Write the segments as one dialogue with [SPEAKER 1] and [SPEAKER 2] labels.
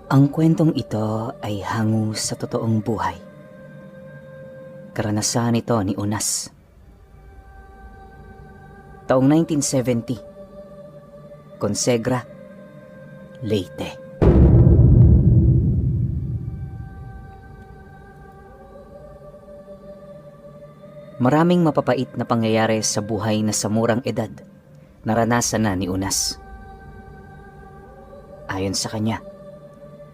[SPEAKER 1] Ang kwentong ito ay hango sa totoong buhay. Karanasan ito ni Unas. Taong 1970, Consegra, Leyte. Maraming mapapait na pangyayari sa buhay na sa murang edad, naranasan na ni Unas. Ayon sa kanya,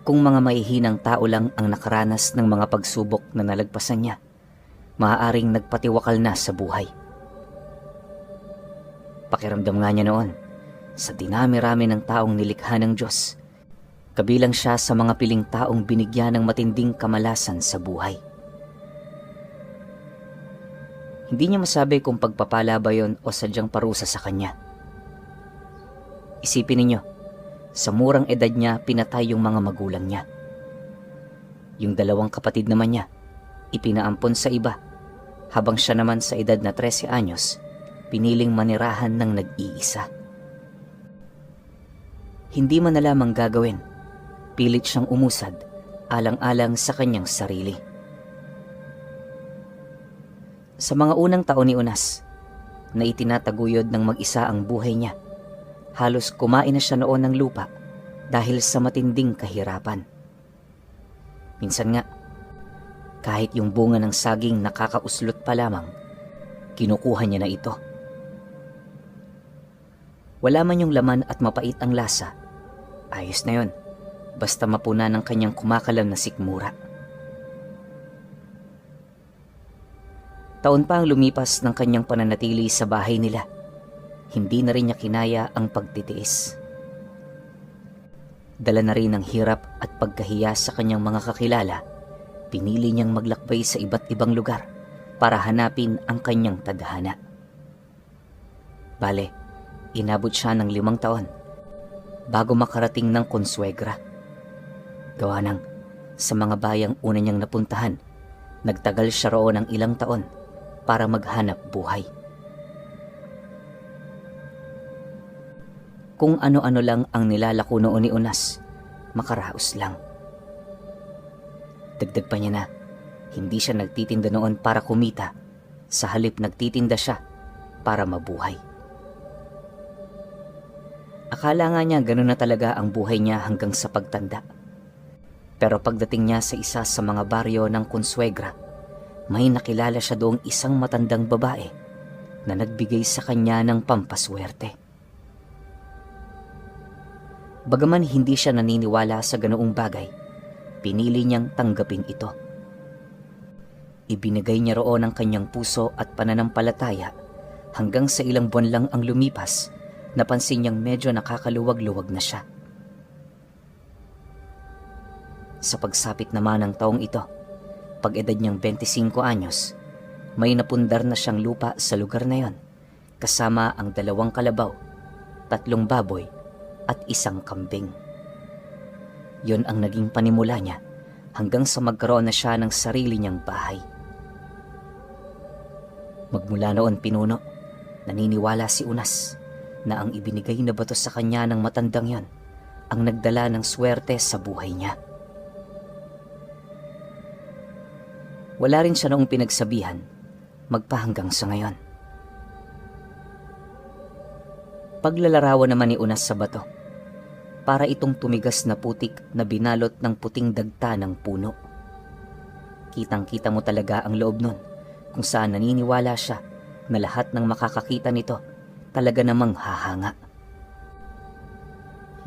[SPEAKER 1] kung mga mahihinang tao lang ang nakaranas ng mga pagsubok na nalagpasan niya, maaaring nagpatiwakal na sa buhay. Pakiramdam nga niya noon, sa dinami-rami ng taong nilikha ng Diyos, kabilang siya sa mga piling taong binigyan ng matinding kamalasan sa buhay. Hindi niya masabi kung pagpapala ba yon o sadyang parusa sa kanya. Isipin ninyo, sa murang edad niya pinatay yung mga magulang niya. Yung dalawang kapatid naman niya, ipinaampon sa iba, habang siya naman sa edad na 13 anyos, piniling manirahan ng nag-iisa. Hindi man na lamang gagawin, pilit siyang umusad, alang-alang sa kanyang sarili. Sa mga unang taon ni Unas, na itinataguyod ng mag-isa ang buhay niya, halos kumain na siya noon ng lupa dahil sa matinding kahirapan. Minsan nga, kahit yung bunga ng saging nakakauslot pa lamang, kinukuha niya na ito. Wala man yung laman at mapait ang lasa, ayos na yon, basta mapuna ng kanyang kumakalam na sikmura. Taon pa ang lumipas ng kanyang pananatili sa bahay nila. Hindi na rin niya kinaya ang pagtitiis. Dala na rin ng hirap at pagkahiya sa kanyang mga kakilala, pinili niyang maglakbay sa iba't ibang lugar para hanapin ang kanyang tadhana. Bale, inabot siya ng 5 taon bago makarating ng Consuegra. Gawa ng sa mga bayang una niyang napuntahan, nagtagal siya roon ng ilang taon para maghanap buhay. Kung ano-ano lang ang nilalako noon ni Unas, makaraos lang. Dagdag pa niya na, hindi siya nagtitinda noon para kumita, sa halip nagtitinda siya para mabuhay. Akala nga niya ganun na talaga ang buhay niya hanggang sa pagtanda. Pero pagdating niya sa isa sa mga baryo ng Consuegra, may nakilala siya doong isang matandang babae na nagbigay sa kanya ng pampaswerte. Bagaman hindi siya naniniwala sa ganoong bagay, pinili niyang tanggapin ito. Ibinigay niya roon ang kanyang puso at pananampalataya hanggang sa ilang buwan lang ang lumipas, napansin niyang medyo nakakaluwag-luwag na siya. Sa pagsapit naman ng taong ito, pag-edad niyang 25 anyos, may napundar na siyang lupa sa lugar na yon, kasama ang 2 kalabaw, 3 baboy, at 1 kambing. Yon ang naging panimula niya hanggang sa magkaroon na siya ng sarili niyang bahay. Magmula noon pinuno, naniniwala si Unas na ang ibinigay na bato sa kanya ng matandang yon ang nagdala ng swerte sa buhay niya. Wala rin siya noong pinagsabihan, magpahanggang sa ngayon. Paglalarawan naman ni Unas sa bato, para itong tumigas na putik na binalot ng puting dagta ng puno. Kitang-kita mo talaga ang loob nun, kung saan naniniwala siya na lahat ng makakakita nito talaga namang hahanga.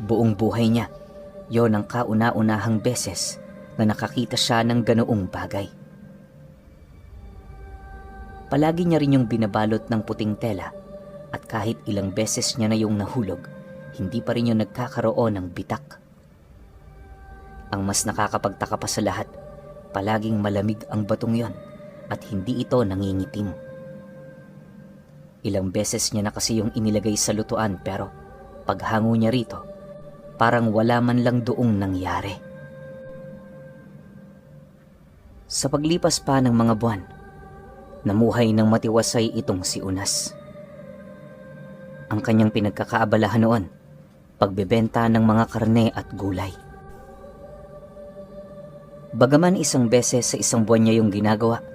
[SPEAKER 1] Buong buhay niya, yon ang kauna-unahang beses na nakakita siya ng ganoong bagay. Palagi niya rin yung binabalot ng puting tela, at kahit ilang beses niya na yung nahulog, hindi pa rin yung nagkakaroon ng bitak. Ang mas nakakapagtaka pa sa lahat, palaging malamig ang batong yon at hindi ito nangingitim. Ilang beses niya na kasi yung inilagay sa lutuan, pero paghango niya rito, parang wala man lang doong nangyari. Sa paglipas pa ng mga buwan, namuhay ng matiwasay itong si Unas. Ang kanyang pinagkakaabalahan noon, pagbebenta ng mga karne at gulay. Bagaman isang beses sa isang buwan niya yung ginagawa,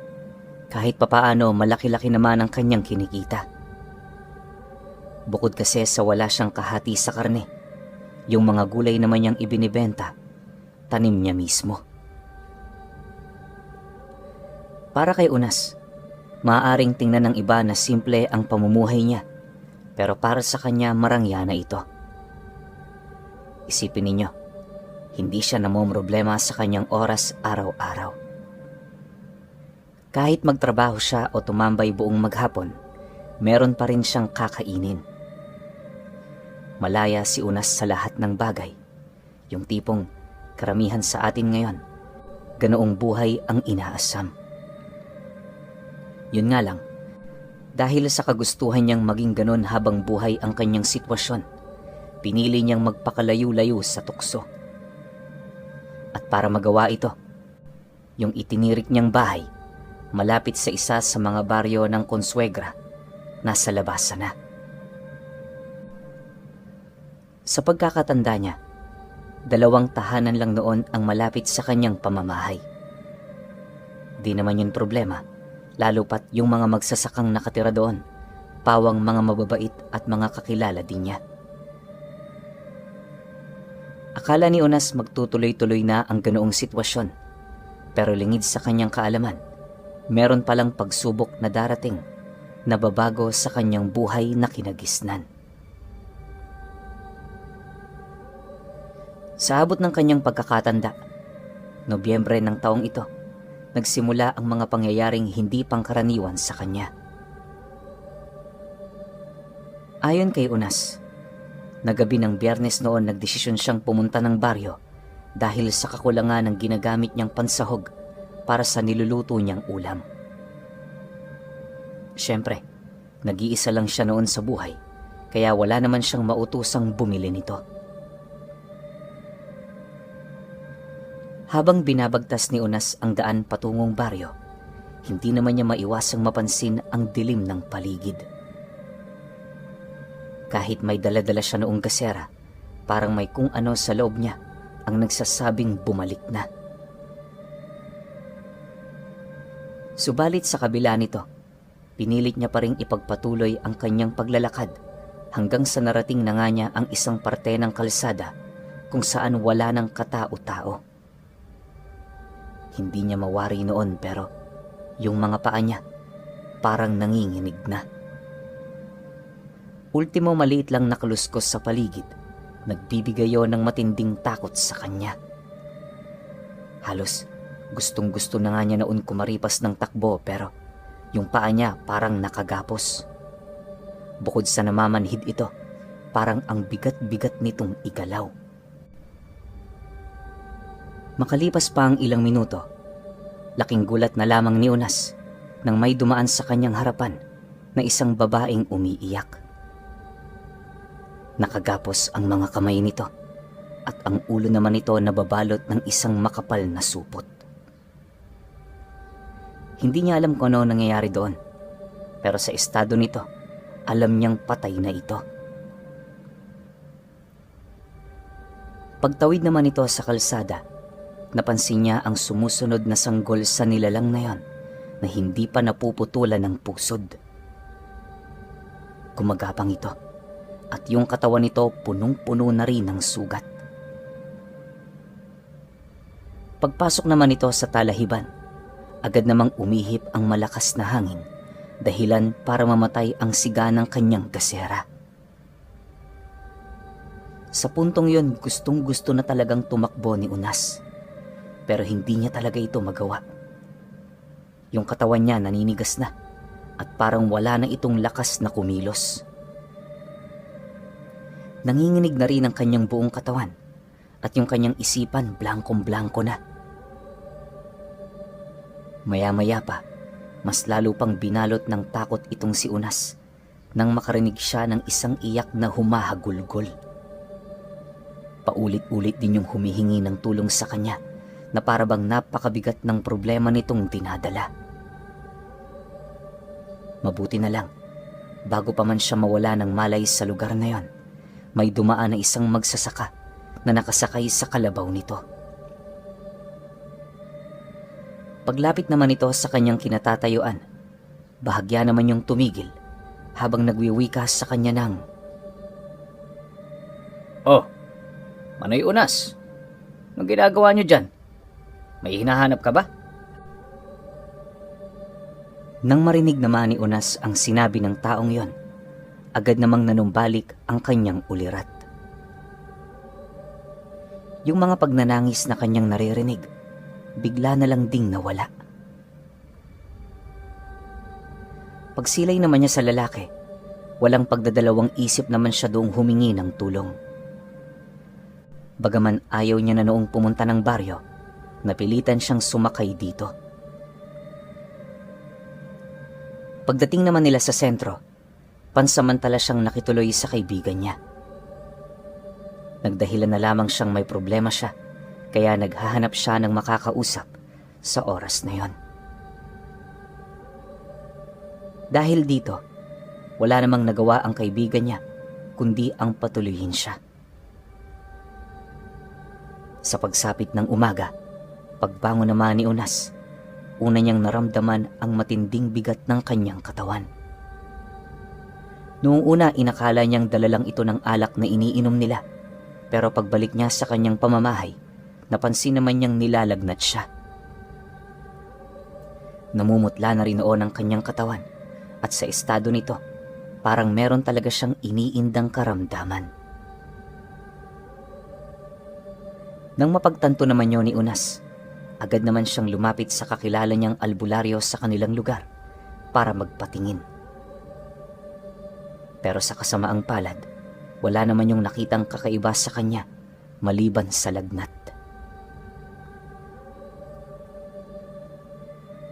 [SPEAKER 1] kahit papaano malaki-laki naman ang kanyang kinikita. Bukod kasi sa wala siyang kahati sa karne, yung mga gulay naman niyang ibinibenta, tanim niya mismo. Para kay Unas, maaaring tingnan ng iba na simple ang pamumuhay niya, pero para sa kanya marangya na ito. Isipin ninyo, hindi siya namomroblema sa kanyang oras araw-araw. Kahit magtrabaho siya o tumambay buong maghapon, meron pa rin siyang kakainin. Malaya si Unas sa lahat ng bagay. Yung tipong karamihan sa atin ngayon, ganoong buhay ang inaasam. Yun nga lang, dahil sa kagustuhan niyang maging ganon habang buhay ang kanyang sitwasyon, pinili niyang magpakalayo-layo sa tukso. At para magawa ito, yung itinirik niyang bahay, malapit sa isa sa mga baryo ng Consuegra, nasa labasan na. Sa pagkakatanda niya, 2 tahanan lang noon ang malapit sa kanyang pamamahay. Di naman yun problema, lalo pat yung mga magsasakang nakatira doon, pawang mga mababait at mga kakilala din niya. Akala ni Unas magtutuloy-tuloy na ang ganoong sitwasyon, pero lingid sa kanyang kaalaman, meron palang pagsubok na darating na babago sa kanyang buhay na kinagisnan. Sa abot ng kanyang pagkakatanda, Nobyembre ng taong ito, nagsimula ang mga pangyayaring hindi pangkaraniwan sa kanya. Ayon kay Unas, na gabi ng Biyernes noon nagdesisyon siyang pumunta ng baryo dahil sa kakulangan ng ginagamit niyang pansahog para sa niluluto niyang ulam. Siyempre, nag-iisa lang siya noon sa buhay, kaya wala naman siyang mautusang bumili nito. Habang binabagtas ni Unas ang daan patungong baryo, hindi naman niya maiwasang mapansin ang dilim ng paligid. Kahit may dala-dala siya noong gasera, parang may kung ano sa loob niya ang nagsasabing bumalik na. Subalit sa kabila nito, pinilit niya pa ring ipagpatuloy ang kanyang paglalakad hanggang sa narating na nga niya ang isang parte ng kalsada kung saan wala ng katao-tao. Hindi niya mawari noon pero yung mga paa niya parang nanginginig na. Ultimo maliit lang nakaluskos sa paligid, nagbibigay yon ng matinding takot sa kanya. Halos gustong-gusto na nga niya noon kumaripas ng takbo pero yung paa niya parang nakagapos. Bukod sa namamanhid ito, parang ang bigat-bigat nitong igalaw. Makalipas pa ang ilang minuto, laking gulat na lamang ni Unas nang may dumaan sa kanyang harapan na isang babaeng umiiyak. Nakagapos ang mga kamay nito at ang ulo naman nito nababalot ng isang makapal na supot. Hindi niya alam kung ano nangyayari doon, pero sa estado nito, alam niyang patay na ito. Pagtawid naman ito sa kalsada, napansin niya ang sumusunod na sanggol sa nilalang na yon na hindi pa napuputulan ng pusod. Gumagapang ito at yung katawan nito punong-puno na rin ng sugat. Pagpasok naman ito sa talahiban, agad namang umihip ang malakas na hangin, dahilan para mamatay ang siga ng kanyang gasera. Sa puntong yon, gustong-gusto na talagang tumakbo ni Unas, pero hindi niya talaga ito magawa. Yung katawan niya naninigas na at parang wala na itong lakas na kumilos. Nanginginig na rin ang kanyang buong katawan at yung kanyang isipan blankong-blanko na. Maya-maya pa, mas lalo pang binalot ng takot itong si Unas nang makarinig siya ng isang iyak na humahagulgol. Paulit-ulit din yung humihingi ng tulong sa kanya na para bang napakabigat ng problema nitong dinadala. Mabuti na lang, bago pa man siya mawala ng malay sa lugar na yon, may dumaan na isang magsasaka na nakasakay sa kalabaw nito. Paglapit naman ito sa kanyang kinatatayuan, bahagya naman yung tumigil habang nagwiwika sa kanya ng, "Oh, Manoy Unas, anong ginagawa niyo dyan? May hinahanap ka ba?" Nang marinig naman ni Unas ang sinabi ng taong yon, agad namang nanumbalik ang kanyang ulirat. Yung mga pagnanangis na kanyang naririnig, bigla na lang ding nawala. Pagsilay naman niya sa lalaki, walang pagdadalawang isip naman siya doong humingi ng tulong. Bagaman ayaw niya na noong pumunta ng baryo, napilitan siyang sumakay dito. Pagdating naman nila sa sentro, pansamantala siyang nakituloy sa kaibigan niya. Nagdahilan na lamang siyang may problema siya, kaya naghahanap siya ng makakausap sa oras na yon. Dahil dito, wala namang nagawa ang kaibigan niya, kundi ang patuloyin siya. Sa pagsapit ng umaga, pagbangon naman ni Unas, una niyang naramdaman ang matinding bigat ng kanyang katawan. Noong una, inakala niyang dala lang ito ng alak na iniinom nila, pero pagbalik niya sa kanyang pamamahay, napansin naman niyang nilalagnat siya. Namumutla na rin noon ang kanyang katawan, at sa estado nito, parang meron talaga siyang iniindang karamdaman. Nang mapagtanto naman niyo ni Unas, agad naman siyang lumapit sa kakilala niyang albularyo sa kanilang lugar para magpatingin. Pero sa kasamaang palad, wala naman yung nakitang kakaiba sa kanya maliban sa lagnat.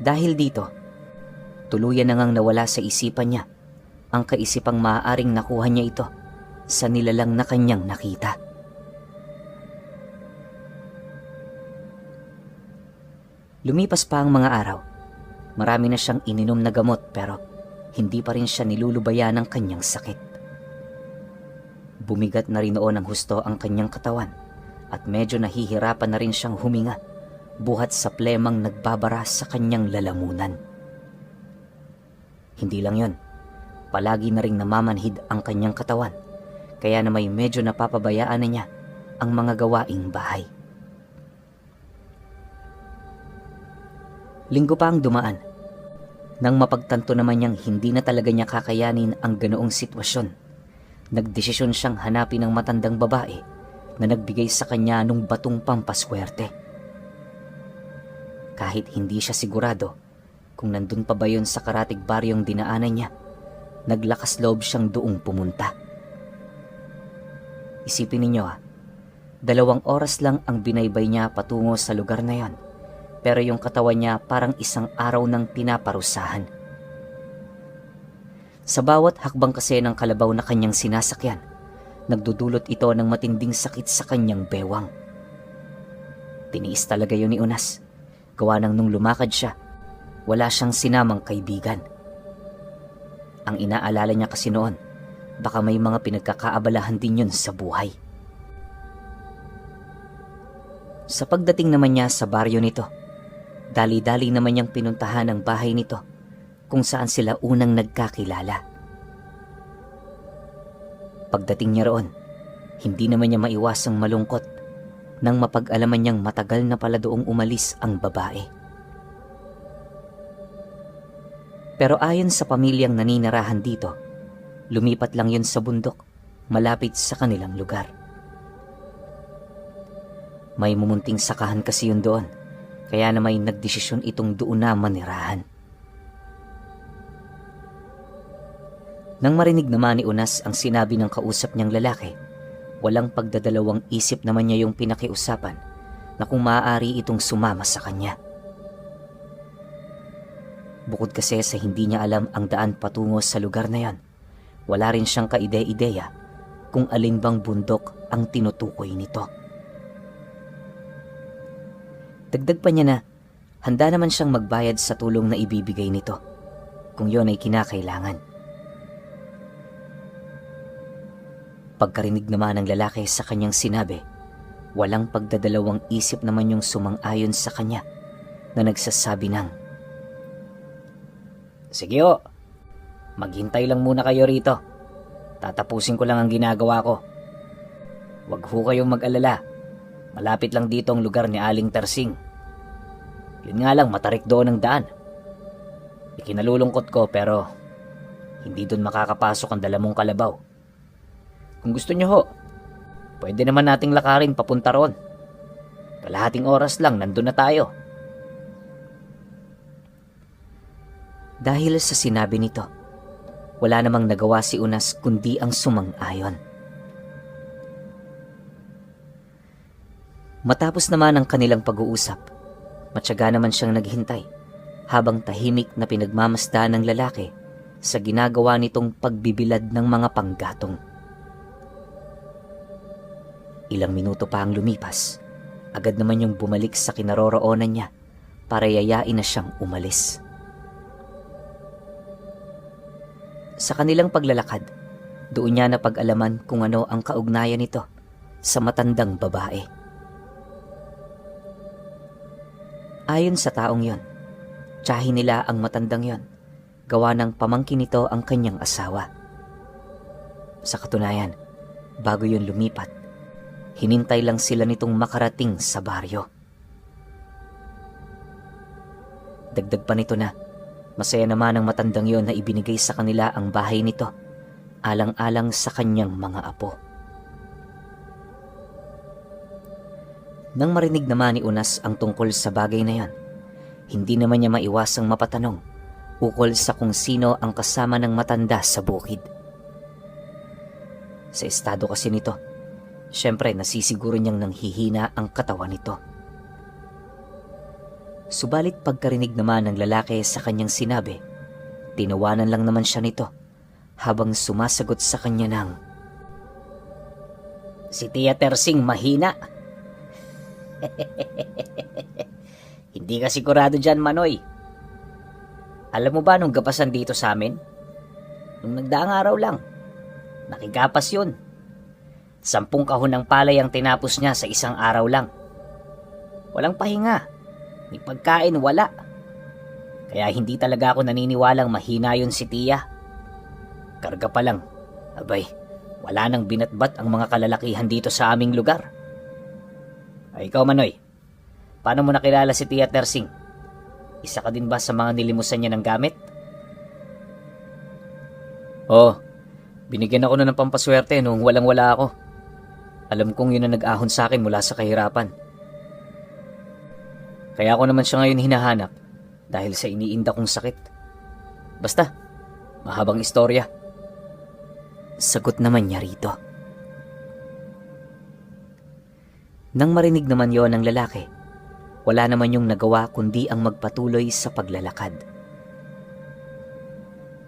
[SPEAKER 1] Dahil dito, tuluyan na ngang nawala sa isipan niya ang kaisipang maaaring nakuha niya ito sa nilalang na kanyang nakita. Lumipas pa ang mga araw. Marami na siyang ininom na gamot pero hindi pa rin siya nilulubayan ng kanyang sakit. Bumigat na rin noon ang husto ang kanyang katawan at medyo nahihirapan na rin siyang huminga buhat sa plemang nagbabara sa kanyang lalamunan. Hindi lang yon, palagi na ring namamanhid ang kanyang katawan kaya na may medyo napapabayaan na niya ang mga gawaing bahay. Linggo pa ang dumaan. Nang mapagtanto naman niyang hindi na talaga niya kakayanin ang ganoong sitwasyon, nagdesisyon siyang hanapin ang matandang babae na nagbigay sa kanya nung batong pampaswerte. Kahit hindi siya sigurado kung nandun pa ba yun sa karatig baryong dinaanan niya, naglakas loob siyang doong pumunta. Isipin ninyo 2 oras lang ang binaybay niya patungo sa lugar na yon. Pero yung katawan niya parang isang araw ng pinaparusahan. Sa bawat hakbang kasi ng kalabaw na kanyang sinasakyan, nagdudulot ito ng matinding sakit sa kanyang bewang. Tiniis talaga yun ni Unas. Gawa nang nung lumakad siya, wala siyang sinamang kaibigan. Ang inaalala niya kasi noon, baka may mga pinagkakaabalahan din yun sa buhay. Sa pagdating naman niya sa baryo nito, dali-dali naman niyang pinuntahan ang bahay nito kung saan sila unang nagkakilala. Pagdating niya roon, hindi naman niya maiwasang malungkot nang mapag-alaman niyang matagal na pala doong umalis ang babae. Pero ayon sa pamilyang naninirahan dito, lumipat lang yun sa bundok malapit sa kanilang lugar. May mumunting sakahan kasi yun doon, kaya na may nagdesisyon itong doon na manirahan. Nang marinig naman ni Unas ang sinabi ng kausap niyang lalaki, walang pagdadalawang isip naman niya yung pinakiusapan na kung maaari itong sumama sa kanya. Bukod kasi sa hindi niya alam ang daan patungo sa lugar na yan, wala rin siyang kaide-ideya kung alin bang bundok ang tinutukoy nito. Dagdag pa niya na handa naman siyang magbayad sa tulong na ibibigay nito kung yon ay kinakailangan. Pagkarinig naman ng lalaki sa kanyang sinabi, walang pagdadalawang isip naman yung sumang-ayon sa kanya na nagsasabi ng, "Sige ho, maghintay lang muna kayo rito. Tatapusin ko lang ang ginagawa ko. Huwag ho kayong mag-alala. Malapit lang dito ang lugar ni Aling Tersing. Yun nga lang, matarik doon ang daan. Ikinalulungkot ko pero hindi doon makakapasok ang dala mong kalabaw. Kung gusto nyo ho, pwede naman nating lakarin papunta roon. Kalahating oras lang, nandun na tayo." Dahil sa sinabi nito, wala namang nagawa si Unas kundi ang sumang-ayon. Matapos naman ang kanilang pag-uusap, matyaga naman siyang naghintay habang tahimik na pinagmamasdan ng lalaki sa ginagawa nitong pagbibilad ng mga panggatong. Ilang minuto pa ang lumipas, agad naman yung bumalik sa kinaroroonan niya para yayain na siyang umalis. Sa kanilang paglalakad, doon niya napag-alaman kung ano ang kaugnayan nito sa matandang babae. Ayon sa taong yon, tiyahin nila ang matandang yon, gawa ng pamangkin nito ang kanyang asawa. Sa katunayan, bago yun lumipat, hinintay lang sila nitong makarating sa baryo. Dagdag pa nito na, masaya naman ang matandang yon na ibinigay sa kanila ang bahay nito, alang-alang sa kanyang mga apo. Nang marinig naman ni Unas ang tungkol sa bagay na yon, hindi naman niya maiwasang mapatanong ukol sa kung sino ang kasama ng matanda sa bukid. Sa estado kasi nito, syempre nasisiguro niyang nanghihina ang katawan nito. Subalit pagkarinig naman ng lalaki sa kanyang sinabi, tinawanan lang naman siya nito habang sumasagot sa kanya ng, "Si Tia Tersing mahina." "Hindi ka sigurado dyan, Manoy. Alam mo ba nung gapasan dito sa amin? Nung nagdaang araw lang, nakigapas yun. 10 kahon ng palay ang tinapos niya sa isang araw lang. Walang pahinga, may pagkain wala. Kaya hindi talaga ako naniniwalang mahina yun si Tia. Karga pa lang, abay, wala nang binatbat ang mga kalalakihan dito sa aming lugar. Ay ikaw, Manoy, paano mo nakilala si Tia Tersing? Isa ka din ba sa mga nilimusan niya ng gamit?" "Oh, binigyan ako ng pampaswerte nung walang-wala ako. Alam kong yun ang nag-ahon sa akin mula sa kahirapan. Kaya ako naman siya ngayon hinahanap dahil sa iniinda kong sakit. Basta, mahabang istorya." Sagot naman niya rito. Nang marinig naman yon ng lalaki, wala naman yung nagawa kundi ang magpatuloy sa paglalakad.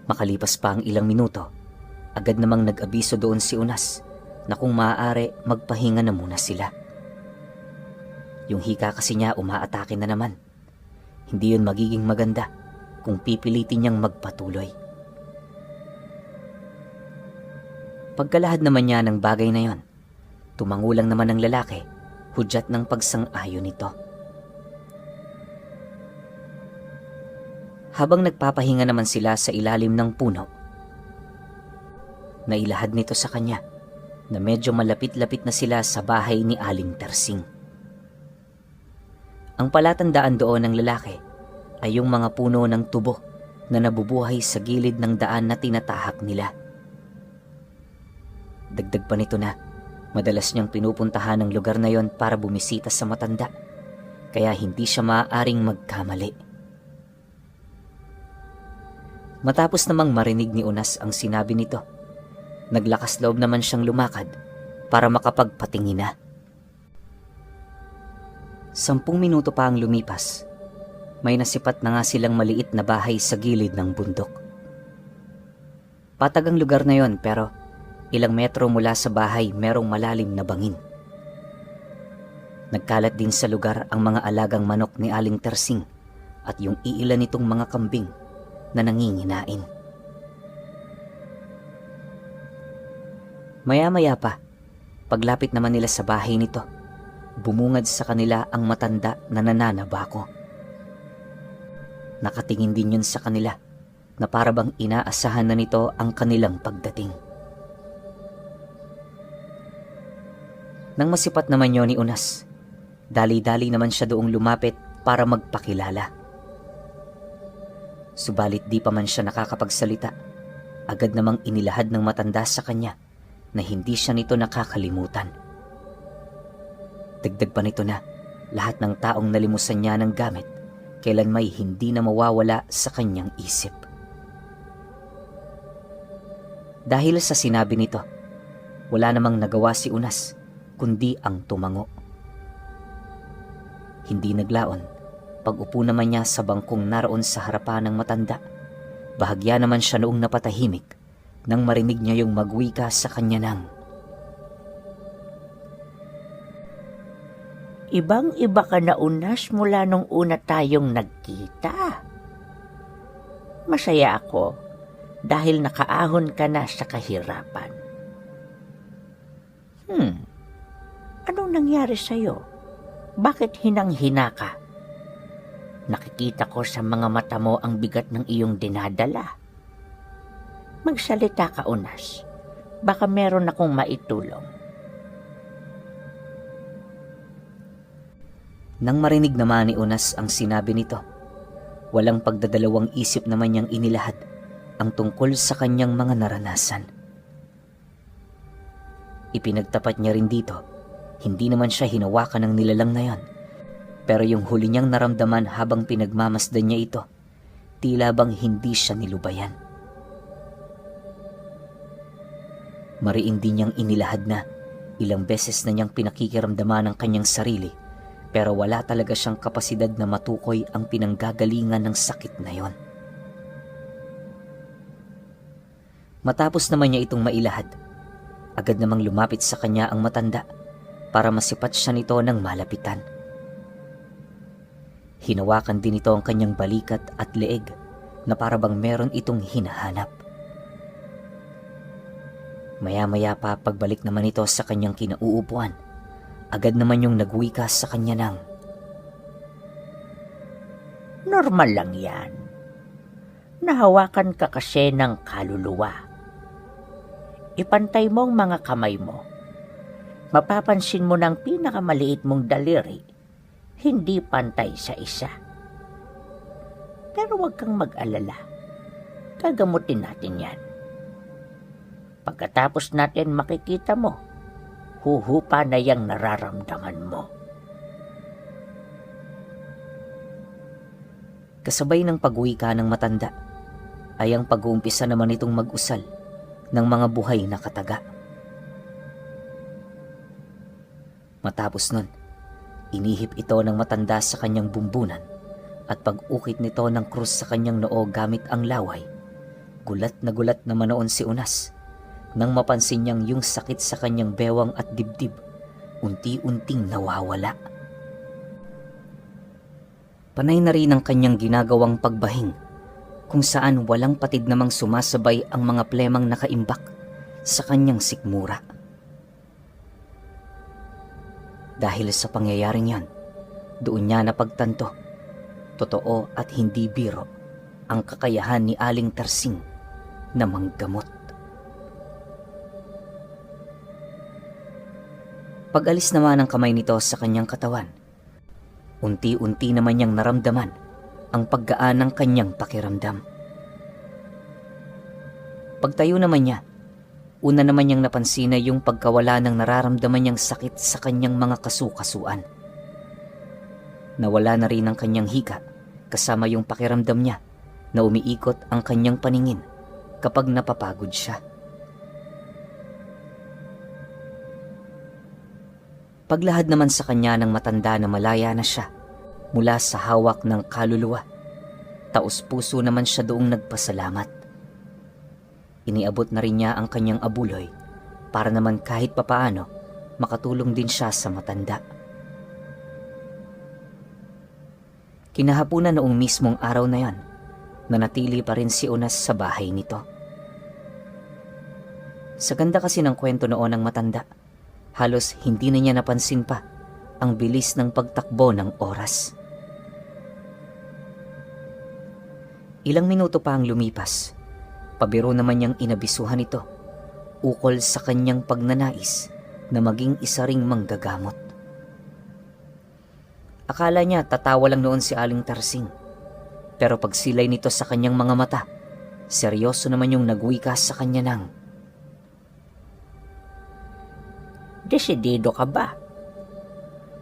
[SPEAKER 1] Makalipas pa ang ilang minuto, agad namang nag-abiso doon si Unas na kung maaari magpahinga na muna sila. Yung hika kasi niya umaatake na naman. Hindi yun magiging maganda kung pipilitin niyang magpatuloy. Pagkalahad naman niya ng bagay na yon, tumangulang naman ang lalaki, hudyat ng pagsang-ayon nito. Habang nagpapahinga naman sila sa ilalim ng puno, nailahad nito sa kanya na medyo malapit-lapit na sila sa bahay ni Aling Tersing. Ang palatandaan doon ng lalaki ay yung mga puno ng tubo na nabubuhay sa gilid ng daan na tinatahak nila. Dagdag pa nito na madalas niyang pinupuntahan ang lugar na yon para bumisita sa matanda, kaya hindi siya maaaring magkamali. Matapos namang marinig ni Unas ang sinabi nito, naglakas loob naman siyang lumakad para makapagpatingin na. 10 minuto pa ang lumipas, may nasipat na nga silang maliit na bahay sa gilid ng bundok. Patag ang lugar na yon pero ilang metro mula sa bahay merong malalim na bangin. Nagkalat din sa lugar ang mga alagang manok ni Aling Tersing at yung iilan nitong mga kambing na nanginginain. Maya-maya pa, paglapit naman nila sa bahay nito, bumungad sa kanila ang matanda na nananabako. Nakatingin din yun sa kanila na parabang inaasahan na nito ang kanilang pagdating. Nang masipat naman yun ni Unas, dali-dali naman siya doong lumapit para magpakilala. Subalit di pa man siya nakakapagsalita, agad namang inilahad ng matanda sa kanya na hindi siya nito nakakalimutan. Dagdag pa nito na lahat ng taong nalimusan niya ng gamit, kailan may hindi na mawawala sa kanyang isip. Dahil sa sinabi nito, wala namang nagawa si Unas kundi ang tumango. Hindi naglaon, pag-upo naman niya sa bangkong naroon sa harapan ng matanda. Bahagya naman siya noong napatahimik nang marinig niya yung magwika sa kanya ng,
[SPEAKER 2] "Ibang-iba ka na, Unas, mula nung una tayong nagkita. Masaya ako dahil nakaahon ka na sa kahirapan." Anong nangyari sa'yo? Bakit hinang-hina ka? Nakikita ko sa mga mata mo ang bigat ng iyong dinadala. Magsalita ka, Unas. Baka meron akong maitulong.
[SPEAKER 1] Nang marinig naman ni Unas ang sinabi nito, walang pagdadalawang isip naman niyang inilahad ang tungkol sa kanyang mga naranasan. Ipinagtapat niya rin dito, hindi naman siya hinawakan ng nilalang na yon, pero yung huli niyang naramdaman habang pinagmamasdan niya ito, tila bang hindi siya nilubayan. Mariin din niyang inilahad na ilang beses na niyang pinakikiramdaman ang kanyang sarili, pero wala talaga siyang kapasidad na matukoy ang pinanggagalingan ng sakit na yon. Matapos naman niya itong mailahad, agad namang lumapit sa kanya ang matanda para masipat siya nito ng malapitan. Hinawakan din ito ang kanyang balikat at leeg na parabang meron itong hinahanap. Maya-maya pa pagbalik naman ito sa kanyang kinauupuan, agad naman yung nagwika sa kanya ng,
[SPEAKER 2] Normal lang yan. Nahawakan ka kasi ng kaluluwa. Ipantay mo ang mga kamay mo. Mapapansin mo ng pinakamaliit mong daliri, hindi pantay sa isa. Pero huwag kang mag-alala. Gagamutin natin yan. Pagkatapos natin makikita mo, huhupa na yang nararamdaman mo.
[SPEAKER 1] Kasabay ng pagwika ng matanda ay ang pag-uumpisa naman itong mag-usal ng mga buhay na kataga. Matapos nun, inihip ito ng matanda sa kanyang bumbunan at pag-ukit nito ng krus sa kanyang noo gamit ang laway. Gulat na manoon si Unas nang mapansin niyang yung sakit sa kanyang bewang at dibdib unti-unting nawawala. Panay na rin ang kanyang ginagawang pagbahing kung saan walang patid namang sumasabay ang mga plemang nakaimbak sa kanyang sikmura. Dahil sa pangyayaring yan, doon niya napagtanto, totoo at hindi biro, ang kakayahan ni Aling Tarsing na manggamot. Pag-alis naman ng kamay nito sa kanyang katawan, unti-unti naman niyang naramdaman ang paggaan ng kanyang pakiramdam. Pagtayo naman niya, una naman niyang napansin na yung pagkawala ng nararamdaman niyang sakit sa kanyang mga kasukasuan. Nawala na rin ang kanyang hika kasama yung pakiramdam niya na umiikot ang kanyang paningin kapag napapagod siya. Paglahad naman sa kanya ng matanda na malaya na siya mula sa hawak ng kaluluwa, taos-puso naman siya doong nagpasalamat. Iniabot na rin niya ang kanyang abuloy para naman kahit papaano makatulong din siya sa matanda. Kinahapunan noong mismong araw na yon, nanatili pa rin si Unas sa bahay nito. Sa ganda kasi ng kwento noon ng matanda, halos hindi na niya napansin pa ang bilis ng pagtakbo ng oras. Ilang minuto pa ang lumipas. Pabiro naman niyang inabisuhan ito ukol sa kanyang pagnanais na maging isa ring manggagamot. Akala niya tatawa lang noon si Aling Tarsing. Pero pagsilay nito sa kanyang mga mata, seryoso naman yung nagwika sa kanya ng,
[SPEAKER 2] "Desidido ka ba?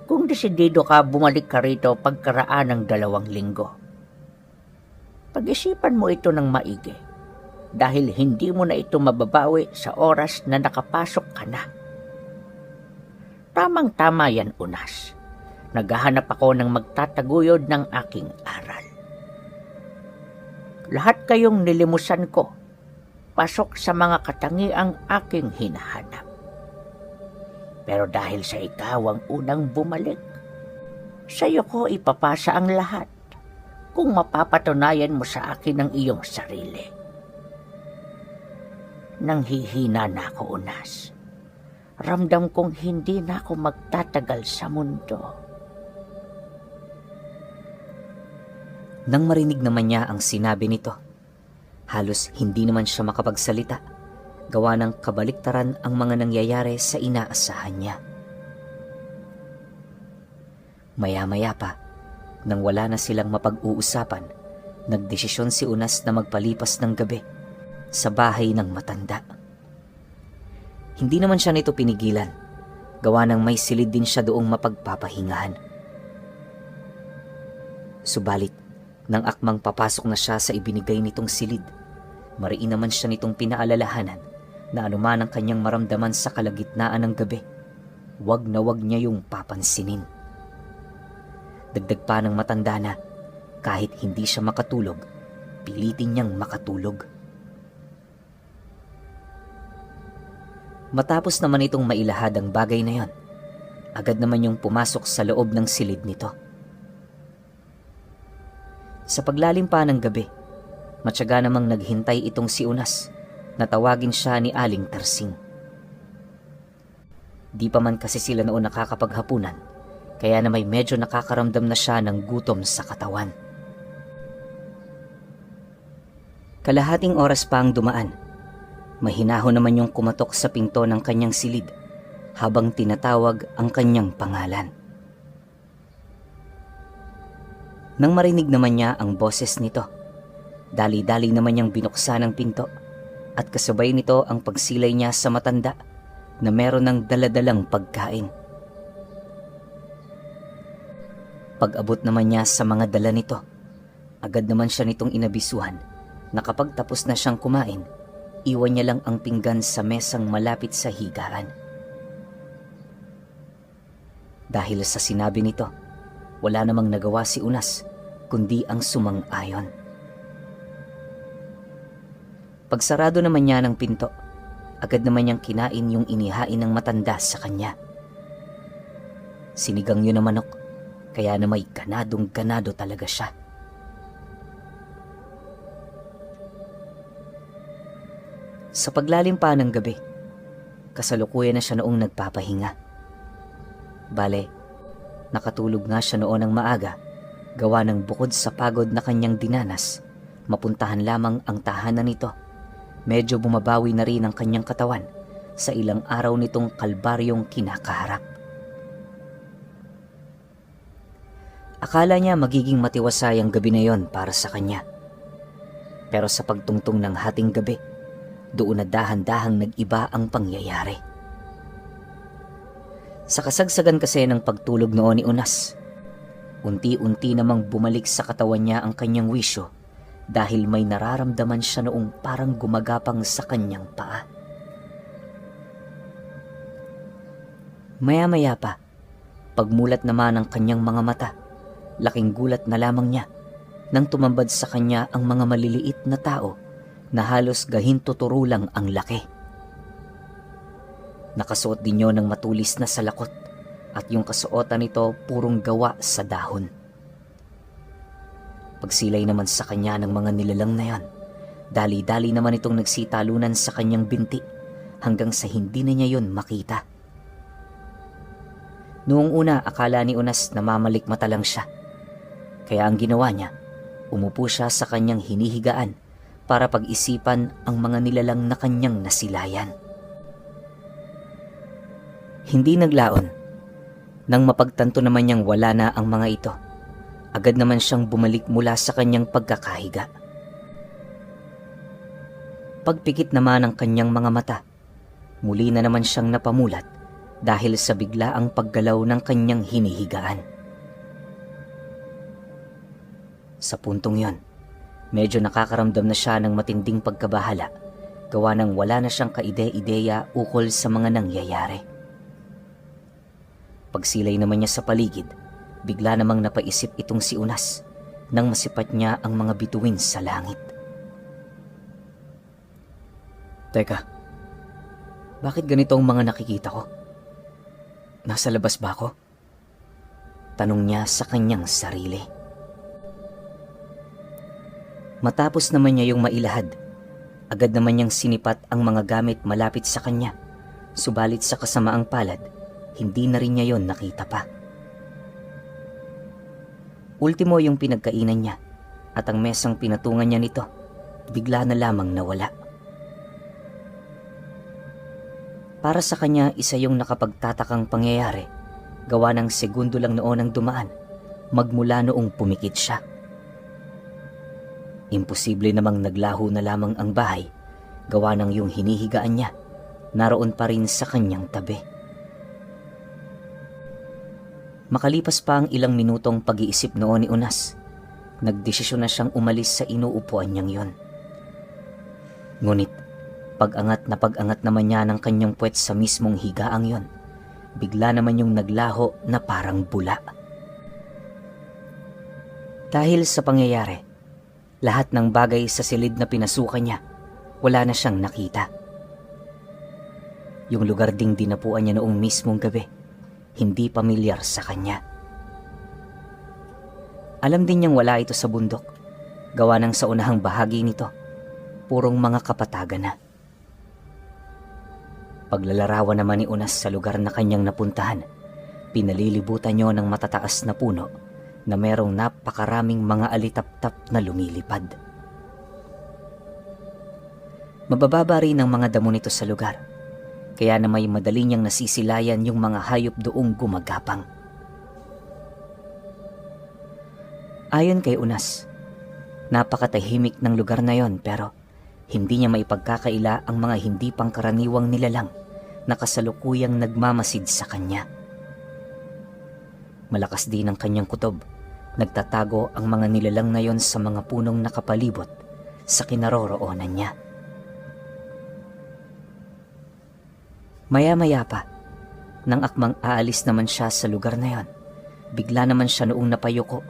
[SPEAKER 2] Kung desidido ka, bumalik ka rito pagkaraan ng 2 linggo. Pag-isipan mo ito ng maigi dahil hindi mo na ito mababawi sa oras na nakapasok ka na." "Tamang-tama yan, Unas. Naghahanap ako ng magtataguyod ng aking aral. Lahat kayong nilimusan ko, pasok sa mga katangiang aking hinahanap. Pero dahil sa ikaw ang unang bumalik, sa iyo ko ipapasa ang lahat kung mapapatunayan mo sa akin ang iyong sarili." Nanghihina na ako, Unas. Ramdam kong hindi na ako magtatagal sa mundo.
[SPEAKER 1] Nang marinig naman niya ang sinabi nito, halos hindi naman siya makapagsalita, gawa ng kabaliktaran ang mga nangyayari sa inaasahan niya. Maya-maya pa, nang wala na silang mapag-uusapan, nagdesisyon si Unas na magpalipas ng gabi sa bahay ng matanda. Hindi naman siya nito pinigilan, gawa ng may silid din siya doong mapagpapahingahan. Subalit, nang akmang papasok na siya sa ibinigay nitong silid, mariin naman siya nitong pinaalalahanan na anuman ang kanyang maramdaman sa kalagitnaan ng gabi, wag na wag niya yung papansinin. Dagdag pa ng matanda na kahit hindi siya makatulog, pilitin niyang makatulog. Matapos naman itong mailahad ang bagay na yon, agad naman yung pumasok sa loob ng silid nito. Sa paglalim pa ng gabi, matyaga namang naghintay itong si Unas na tawagin siya ni Aling Tarsing. Di pa man kasi sila noon nakakapaghapunan, kaya na may medyo nakakaramdam na siya ng gutom sa katawan. Kalahating oras pa ang dumaan. Mahinahon naman yung kumatok sa pinto ng kanyang silid habang tinatawag ang kanyang pangalan. Nang marinig naman niya ang boses nito, dali-dali naman niyang binuksan ang pinto at kasabay nito ang pagsilay niya sa matanda na meron ng daladalang pagkain. Pag-abot naman niya sa mga dala nito, agad naman siya nitong inabisuhan na kapag tapos na siyang kumain, iwan niya lang ang pinggan sa mesang malapit sa higaan. Dahil sa sinabi nito, wala namang nagawa si Unas kundi ang sumang-ayon. Pagsarado naman niya ng pinto, agad naman niyang kinain yung inihain ng matanda sa kanya. Sinigang yun na manok, kaya na may ganadong-ganado talaga siya. Sa paglalim pa ng gabi, kasalukuyan na siya noong nagpapahinga. Bale, nakatulog nga siya noon ng maaga, gawa ng bukod sa pagod na kanyang dinanas, mapuntahan lamang ang tahanan nito. Medyo bumabawi na rin ang kanyang katawan sa ilang araw nitong kalbaryong kinakaharap. Akala niya magiging matiwasay ang gabi na yon para sa kanya. Pero sa pagtungtong ng hating gabi, doon na dahan-dahang nag-iba ang pangyayari. Sa kasagsagan kasi ng pagtulog noon ni Unas, unti-unti namang bumalik sa katawan niya ang kanyang wisyo dahil may nararamdaman siya noong parang gumagapang sa kanyang paa. Maya-maya pa, pagmulat naman ng kanyang mga mata, laking gulat na lamang niya nang tumambad sa kanya ang mga maliliit na tao na halos gahintuturo lang ang laki. Nakasuot din yun ng matulis na salakot at yung kasuotan nito purong gawa sa dahon. Pagsilay naman sa kanya ng mga nilalang na yan, dali-dali naman itong nagsitalunan sa kanyang binti hanggang sa hindi na niya yun makita. Noong una, akala ni Unas na mamalikmata lang siya. Kaya ang ginawa niya, umupo siya sa kanyang hinihigaan para pag-isipan ang mga nilalang na kanyang nasilayan. Hindi naglaon. Nang mapagtanto naman niyang wala na ang mga ito, agad naman siyang bumalik mula sa kanyang pagkakahiga. Pagpikit naman ng kanyang mga mata, muli na naman siyang napamulat dahil sa biglaang paggalaw ng kanyang hinihigaan. Sa puntong yon, medyo nakakaramdam na siya ng matinding pagkabahala, gawa ng wala na siyang kaide-ideya ukol sa mga nangyayari. Pagsilay naman niya sa paligid, bigla namang napaisip itong si Unas nang masipat niya ang mga bituin sa langit. Teka, bakit ganito ang mga nakikita ko? Nasa labas ba ako? Tanong niya sa kanyang sarili. Matapos naman niya yung mailahad, agad naman niyang sinipat ang mga gamit malapit sa kanya, subalit sa kasamaang palad, hindi na rin niya yon nakita pa. Ultimo yung pinagkainan niya at ang mesang pinatungan niya nito, bigla na lamang nawala. Para sa kanya, isa yung nakapagtatakang pangyayari, gawa ng segundo lang noon ang dumaan, magmula noong pumikit siya. Imposible namang naglaho na lamang ang bahay, gawa ng yung hinihigaan niya, naroon pa rin sa kanyang tabi. Makalipas pa ang ilang minutong pag-iisip noon ni Unas, nagdesisyon na siyang umalis sa inuupuan niyang yon. Ngunit, pag-angat naman niya ng kanyang puwet sa mismong higaang yon, bigla naman yung naglaho na parang bula. Dahil sa pangyayari, lahat ng bagay sa silid na pinasukan niya, wala na siyang nakita. Yung lugar ding dinapuan niya noong mismong gabi, hindi pamilyar sa kanya. Alam din niyang wala ito sa bundok, gawa ng sa unahang bahagi nito, purong mga kapatagan na. Paglalarawan naman ni Unas sa lugar na kanyang napuntahan, pinalilibutan niyo ng matataas na puno na merong napakaraming mga alitap-tap na lumilipad. Mabababa rin ang mga damo nito sa lugar, kaya na may madali niyang nasisilayan yung mga hayop doong gumagapang. Ayon kay Unas, napakatahimik ng lugar na yon pero hindi niya maipagkakaila ang mga hindi pangkaraniwang nilalang na kasalukuyang nagmamasid sa kanya. Malakas din ang kanyang kutob, nagtatago ang mga nilalang na yon sa mga punong nakapalibot sa kinaroroonan niya. Maya-maya pa, nang akmang aalis naman siya sa lugar na yon, bigla naman siya noong napayuko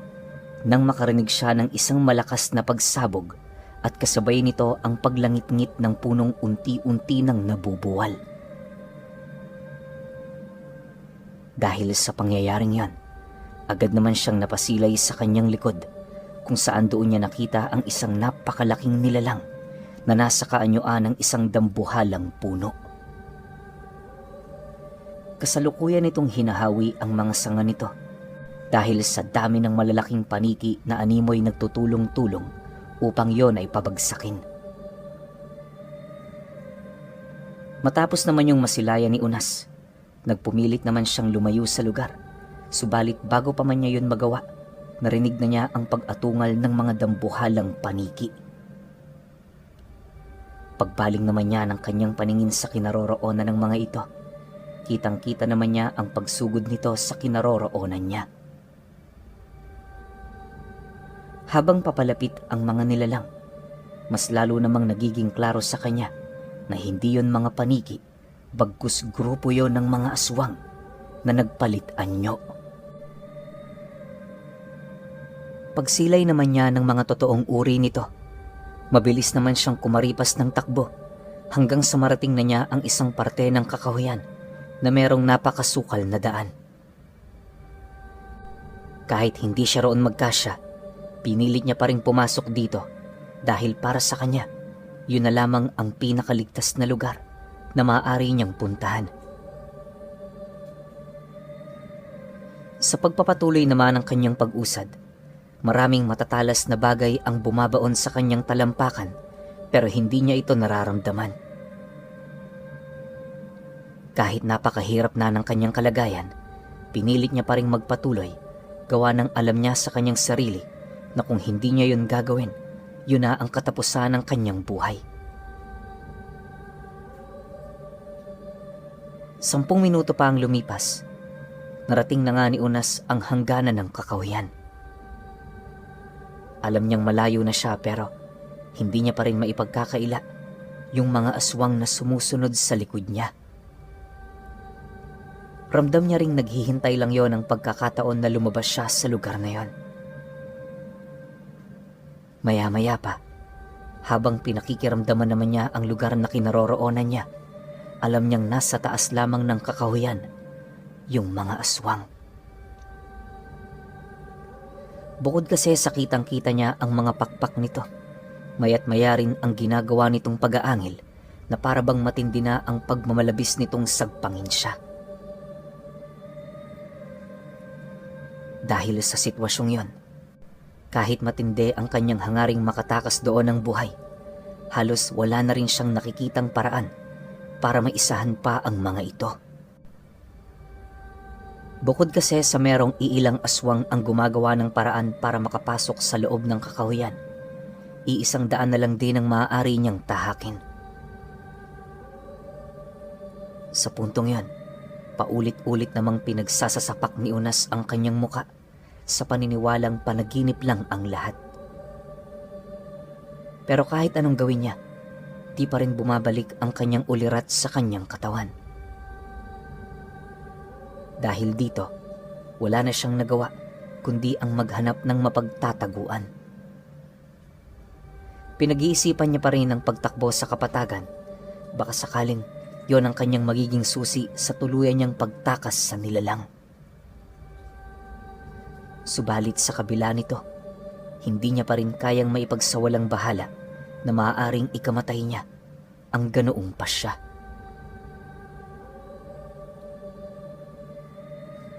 [SPEAKER 1] nang makarinig siya ng isang malakas na pagsabog at kasabay nito ang paglangit-ngit ng punong unti-unti nang nabubuwal. Dahil sa pangyayaring yon, agad naman siyang napasilay sa kanyang likod kung saan doon niya nakita ang isang napakalaking nilalang na nasa kaanyuan ng isang dambuhalang puno. Kasalukuyan itong hinahawi ang mga sanga nito dahil sa dami ng malalaking paniki na animoy nagtutulong-tulong upang yon ay pabagsakin. Matapos naman yung masilayan ni Unas, nagpumilit naman siyang lumayo sa lugar, subalit bago pa man niya yun magawa, narinig na niya ang pag-atungal ng mga dambuhalang paniki. Pagbaling naman niya ng kanyang paningin sa kinaroroonan ng mga ito, kitang-kita naman niya ang pagsugod nito sa kinaroroonan niya. Habang papalapit ang mga nilalang, mas lalo namang nagiging klaro sa kanya na hindi yon mga paniki, bagkus grupo yon ng mga aswang na nagpalit anyo. Pagsilay naman niya ng mga totoong uri nito, mabilis naman siyang kumaripas ng takbo hanggang sa marating na niya ang isang parte ng kakahuyan na merong napakasukal na daan. Kahit hindi siya roon magkasya, pinilit niya pa rin pumasok dito dahil para sa kanya, yun na lamang ang pinakaligtas na lugar na maaari niyang puntahan. Sa pagpapatuloy naman ng kanyang pag-usad, Maraming matatalas na bagay ang bumabaon sa kanyang talampakan pero hindi niya ito nararamdaman. Kahit napakahirap na ng kanyang kalagayan, pinilit niya pa ring magpatuloy gawa ng alam niya sa kanyang sarili na kung hindi niya yun gagawin, yun na ang katapusan ng kanyang buhay. 10 minuto pa ang lumipas. Narating na nga ni Unas ang hangganan ng kakahuyan. Alam niyang malayo na siya pero hindi niya pa rin maipagkakaila yung mga aswang na sumusunod sa likod niya. Ramdam niya ring naghihintay lang yon ang pagkakataon na lumabas siya sa lugar na yon. Maya-maya pa, habang pinakikiramdaman naman niya ang lugar na kinaroroonan niya, alam niyang nasa taas lamang ng kakahuyan yung mga aswang. Bukod kasi sa kitang-kita niya ang mga pakpak nito, maya't maya rin ang ginagawa nitong pag-aangil na para bang matindi na ang pagmamalabis nitong sagpangin siya. Dahil sa sitwasyong yon, kahit matindi ang kanyang hangaring makatakas doon ng buhay, halos wala na rin siyang nakikitang paraan para maisahan pa ang mga ito. Bukod kasi sa merong iilang aswang ang gumagawa ng paraan para makapasok sa loob ng kakahuyan, iisang daan na lang din ang maaari niyang tahakin. Sa puntong yon, paulit-ulit namang pinagsasasapak ni Unas ang kanyang muka sa paniniwalang panaginip lang ang lahat. Pero kahit anong gawin niya, di pa rin bumabalik ang kanyang ulirat sa kanyang katawan. Dahil dito, wala na siyang nagawa kundi ang maghanap ng mapagtataguan. Pinag-iisipan niya pa rin ang pagtakbo sa kapatagan. Baka sakaling yon ang kanyang magiging susi sa tuluyan niyang pagtakas sa nilalang. Subalit sa kabila nito, hindi niya pa rin kayang maipagsawalang bahala na maaaring ikamatay niya ang ganoong pasya.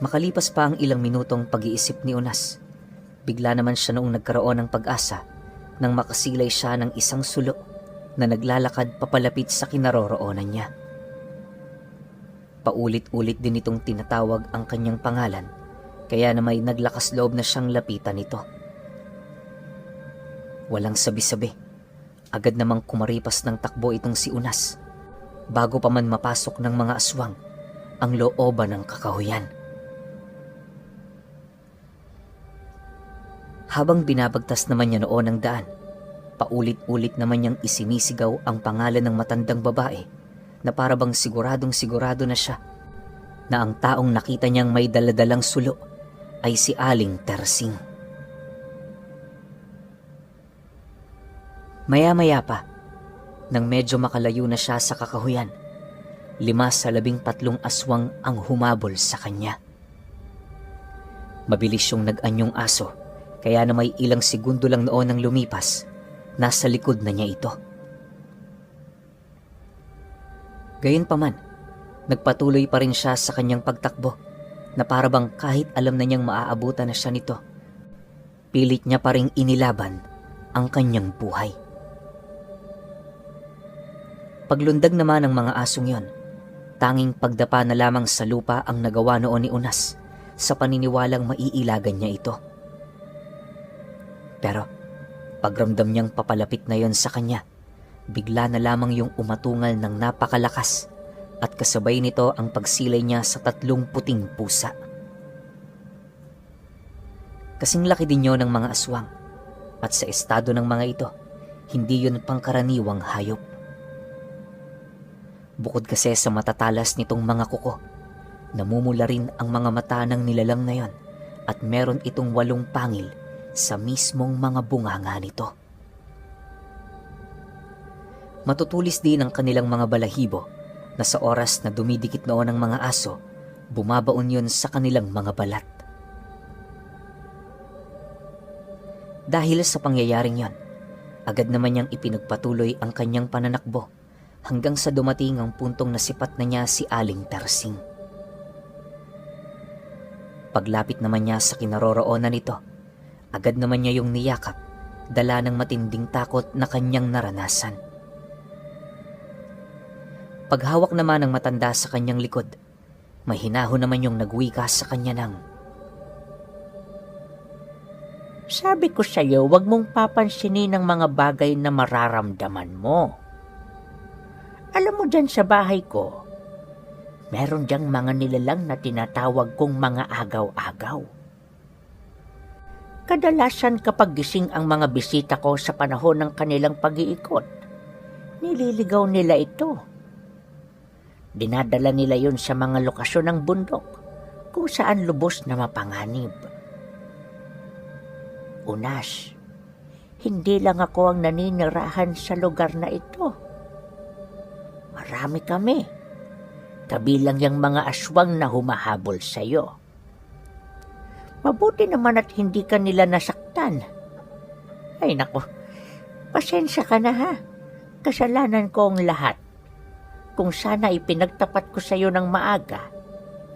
[SPEAKER 1] Makalipas pa ang ilang minutong pag-iisip ni Unas, bigla naman siya noong nagkaroon ng pag-asa nang makasilay siya ng isang sulo na naglalakad papalapit sa kinaroroonan niya. Paulit-ulit din itong tinatawag ang kanyang pangalan, kaya na may naglakas loob na siyang lapitan nito. Walang sabi-sabi, agad namang kumaripas ng takbo itong si Unas, bago pa man mapasok ng mga aswang ang looban ng kakahuyan. Habang binabagtas naman niya noon ang daan, paulit-ulit naman niyang isinisigaw ang pangalan ng matandang babae na para bang siguradong-sigurado na siya na ang taong nakita niyang may daladalang sulo ay si Aling Tersing. Maya-maya pa, nang medyo makalayo na siya sa kakahuyan, 5 sa 13 aswang ang humabol sa kanya. Mabilis yung nag-anyong aso, kaya na may ilang segundo lang noon ang lumipas, nasa likod na niya ito. Gayunpaman, nagpatuloy pa rin siya sa kanyang pagtakbo na para bang kahit alam na niyang maaabutan na siya nito, pilit niya pa ring inilaban ang kanyang buhay. Paglundag naman ng mga asong yon, tanging pagdapa na lamang sa lupa ang nagawa noon ni Unas sa paniniwalang maiilagan niya ito. Pero pagramdam niyang papalapit na yon sa kanya, bigla na lamang yung umatungal ng napakalakas at kasabay nito ang pagsilay niya sa 3 puting pusa. Kasing laki din yon ng mga aswang at sa estado ng mga ito, hindi yun pangkaraniwang hayop. Bukod kasi sa matatalas nitong mga kuko, namumula rin ang mga mata ng nilalang na yon at meron itong 8 pangil sa mismong mga bunganga nito. Matutulis din ang kanilang mga balahibo na sa oras na dumidikit noon ang mga aso, bumabaon yun sa kanilang mga balat. Dahil sa pangyayaring yon, agad naman niyang ipinagpatuloy ang kanyang pananakbo hanggang sa dumating ang puntong nasipat na niya si Aling Tersing. Paglapit naman niya sa kinaroroonan nito, Agad naman niya yung niyakap, dala ng matinding takot na kanyang naranasan. Paghawak naman ng matanda sa kanyang likod, may hinahon naman yung nagwika sa kanya ng,
[SPEAKER 2] Sabi ko sa'yo, huwag mong papansinin ang mga bagay na mararamdaman mo. Alam mo dyan sa bahay ko, meron diyang mga nilalang na tinatawag kong mga agaw-agaw. Kadalasan kapag gising ang mga bisita ko sa panahon ng kanilang pag-iikot, nililigaw nila ito. Dinadala nila yun sa mga lokasyon ng bundok kung saan lubos na mapanganib. Unas, hindi lang ako ang naninirahan sa lugar na ito. Marami kami, kabilang yung mga aswang na humahabol sa'yo. Mabuti naman at hindi ka nila nasaktan. Ay nako, pasensya ka na ha. Kasalanan ko ang lahat. Kung sana ipinagtapat ko sa iyo ng maaga,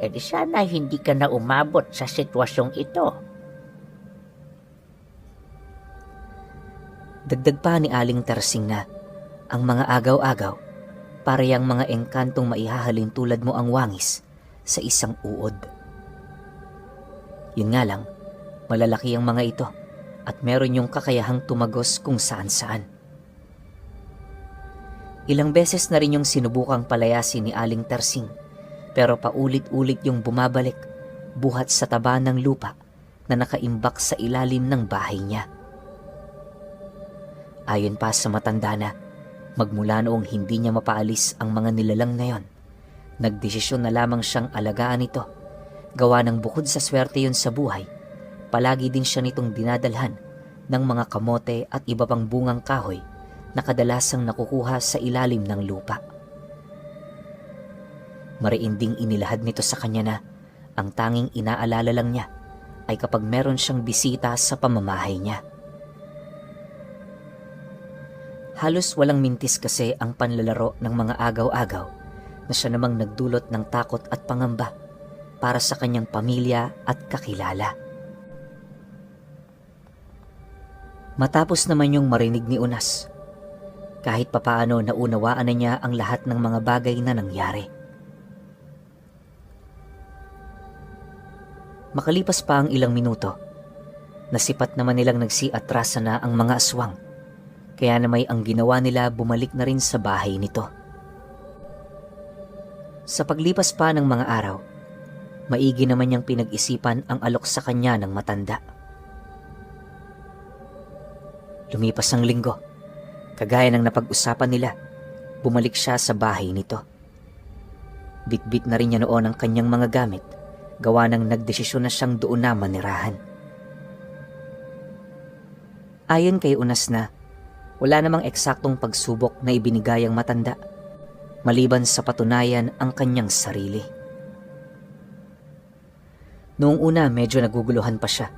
[SPEAKER 2] edi sana hindi ka na umabot sa sitwasyong ito.
[SPEAKER 1] Dagdag pa ni Aling Tersing na ang mga agaw-agaw, parehang mga engkantong maihahalin tulad mo ang wangis sa isang uod. Yun nga lang, malalaki ang mga ito at meron yung kakayahang tumagos kung saan-saan. Ilang beses na rin yung sinubukang palayasin ni Aling Tersing, pero paulit-ulit yung bumabalik buhat sa taba ng lupa na nakaimbak sa ilalim ng bahay niya. Ayon pa sa matanda na, magmula noong hindi niya mapaalis ang mga nilalang na yon, nagdesisyon na lamang siyang alagaan ito. Gawa ng bukod sa swerte yun sa buhay, palagi din siya nitong dinadalhan ng mga kamote at iba pang bungang kahoy na kadalasang nakukuha sa ilalim ng lupa. Mariinding inilahad nito sa kanya na ang tanging inaalala lang niya ay kapag meron siyang bisita sa pamamahay niya. Halos walang mintis kasi ang panlalaro ng mga agaw-agaw na siya namang nagdulot ng takot at pangamba para sa kanyang pamilya at kakilala. Matapos naman yung marinig ni Unas, kahit papaano naunawaan na niya ang lahat ng mga bagay na nangyari. Makalipas pa ang ilang minuto, nasipat naman nilang nagsiatrasa na ang mga aswang, kaya na may ang ginawa nila bumalik na rin sa bahay nito. Sa paglipas pa ng mga araw, maigi naman niyang pinag-isipan ang alok sa kanya ng matanda. Lumipas ang linggo, kagaya ng napag-usapan nila, bumalik siya sa bahay nito. Bitbit na rin niya noon ang kanyang mga gamit, gawa ng nagdesisyon na siyang doon na manirahan. Ayon kay Unas na, wala namang eksaktong pagsubok na ibinigay ang matanda, maliban sa patunayan ang kanyang sarili. Noong una medyo naguguluhan pa siya,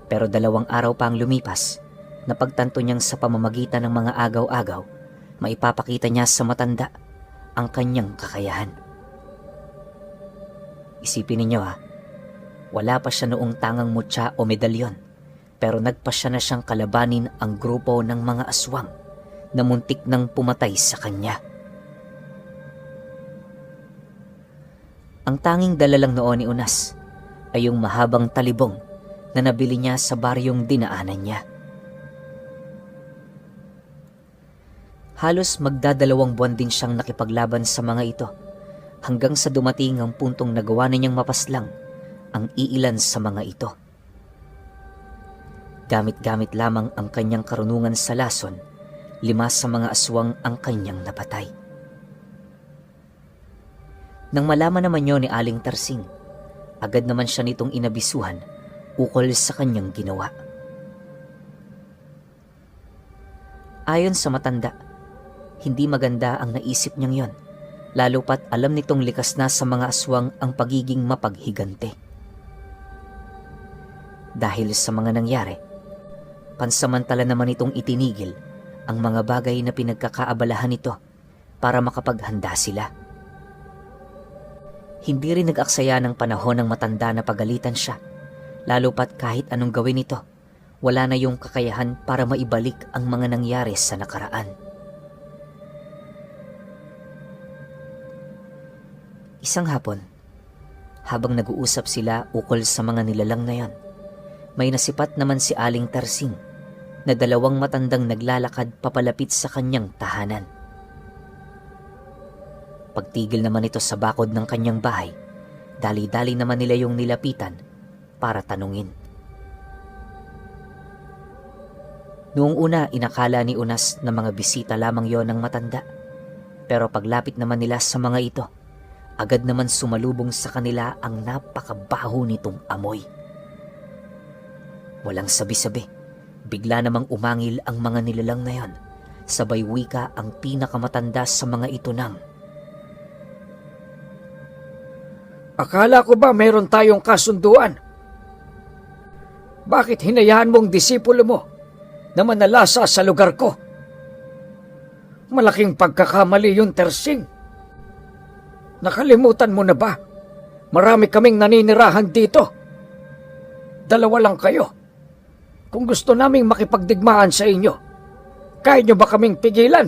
[SPEAKER 1] pero 2 araw pa ang lumipas, napagtanto niyang sa pamamagitan ng mga agaw-agaw, maipapakita niya sa matanda ang kanyang kakayahan. Isipin ninyo wala pa siya noong tangang mutya o medalyon, pero nagpasya na siyang kalabanin ang grupo ng mga aswang na muntik nang pumatay sa kanya. Ang tanging dala lang noon ni Unas ay yung mahabang talibong na nabili niya sa baryong dinaanan niya. Halos magdadalawang buwan din siyang nakipaglaban sa mga ito hanggang sa dumating ang puntong nagawa na niyang mapaslang ang iilan sa mga ito. Gamit-gamit lamang ang kanyang karunungan sa lason, 5 sa mga aswang ang kanyang napatay. Nang malaman naman yun ni Aling Tersing, agad naman siya nitong inabisuhan ukol sa kanyang ginawa. Ayon sa matanda, hindi maganda ang naisip niyang yon, lalo pat alam nitong likas na sa mga aswang ang pagiging mapaghigante. Dahil sa mga nangyari, pansamantala naman itong itinigil ang mga bagay na pinagkakaabalahan nito para makapaghanda sila. Hindi rin nag-aksaya ng panahon ng matanda na pagalitan siya, lalo pat kahit anong gawin nito, wala na yung kakayahan para maibalik ang mga nangyari sa nakaraan. Isang hapon, habang nag-uusap sila ukol sa mga nilalang na yon, may nasipat naman si Aling Tarsing na dalawang matandang naglalakad papalapit sa kanyang tahanan. Pagtigil naman ito sa bakod ng kanyang bahay, dali-dali naman nila yung nilapitan para tanungin. Noong una, inakala ni Unas na mga bisita lamang yon ng matanda. Pero paglapit naman nila sa mga ito, agad naman sumalubong sa kanila ang napakabaho nitong amoy. Walang sabi-sabi, bigla namang umangil ang mga nilalang na yon. Sabay wika ang pinakamatanda sa mga ito ng,
[SPEAKER 3] Akala ko ba mayroon tayong kasunduan? Bakit hinayaan mong disipulo mo na manalasa sa lugar ko? Malaking pagkakamali yun, Tersing. Nakalimutan mo na ba? Marami kaming naninirahan dito. 2 lang kayo. Kung gusto naming makipagdigmaan sa inyo, kaya nyo ba kaming pigilan?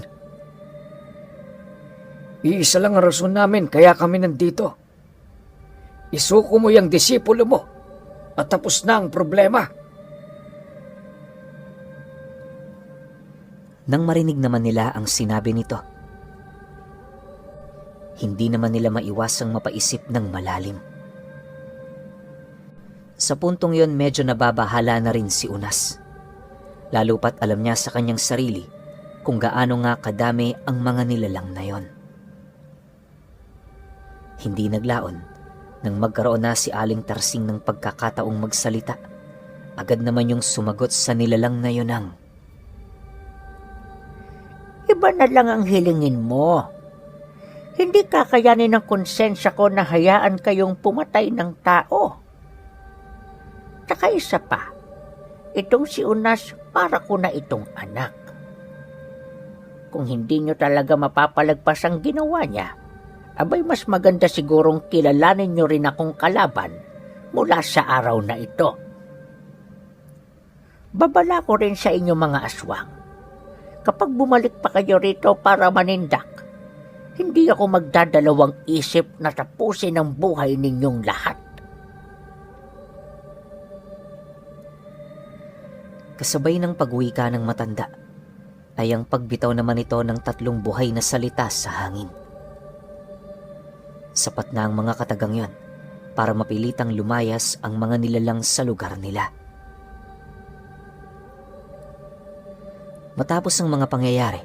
[SPEAKER 3] Iisa lang ang rason namin kaya kami nandito. Isuko mo yung disipulo mo at tapos na ang problema.
[SPEAKER 1] nang marinig naman nila ang sinabi nito, hindi naman nila maiwasang mapaisip ng malalim. Sa puntong yon, medyo nababahala na rin si Unas. Lalo pat alam niya sa kanyang sarili kung gaano nga kadami ang mga nilalang na yon. Hindi naglaon nang magkaroon na si Aling Tarsing ng pagkakataong magsalita. Agad naman yung sumagot sa nilalang na yon ang,
[SPEAKER 2] Iba na lang ang hilingin mo. Hindi kakayanin ng konsensya ko na hayaan kayong pumatay ng tao. Tsaka isa pa, itong si Unas para ko na itong anak. Kung hindi nyo talaga mapapalagpas ang ginawa niya, abay mas maganda sigurong kilalanin nyo rin akong kalaban mula sa araw na ito. Babala ko rin sa inyo mga aswang. Kapag bumalik pa kayo rito para manindak, hindi ako magdadalawang isip na tapusin ang buhay ninyong lahat.
[SPEAKER 1] kasabay ng pagwika ng matanda, ay ang pagbitaw naman ito ng 3 buhay na salita sa hangin. Sapat na ang mga katagang yon para mapilitang lumayas ang mga nilalang sa lugar nila. Matapos ang mga pangyayari,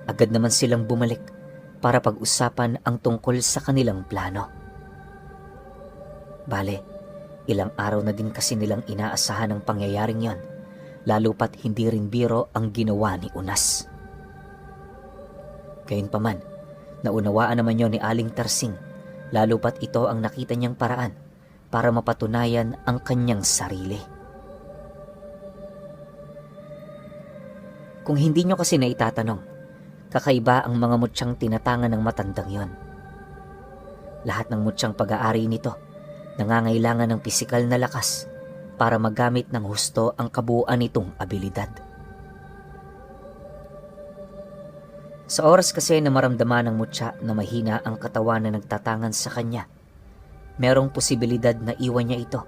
[SPEAKER 1] agad naman silang bumalik para pag-usapan ang tungkol sa kanilang plano. Bale, ilang araw na din kasi nilang inaasahan ang pangyayaring yon, lalo pat hindi rin biro ang ginawa ni Unas. Gayunpaman, naunawaan naman yon ni Aling Tarsing, lalo pat ito ang nakita niyang paraan para mapatunayan ang kanyang sarili. Kung hindi nyo kasi naitatanong, kakaiba ang mga mutsyang tinatangan ng matandang yon. Lahat ng mutsyang pag-aari nito nangangailangan ng pisikal na lakas para magamit ng husto ang kabuuan nitong abilidad. Sa oras kasi na maramdaman ng mutya na mahina ang katawan na nagtatangan sa kanya, merong posibilidad na iwan niya ito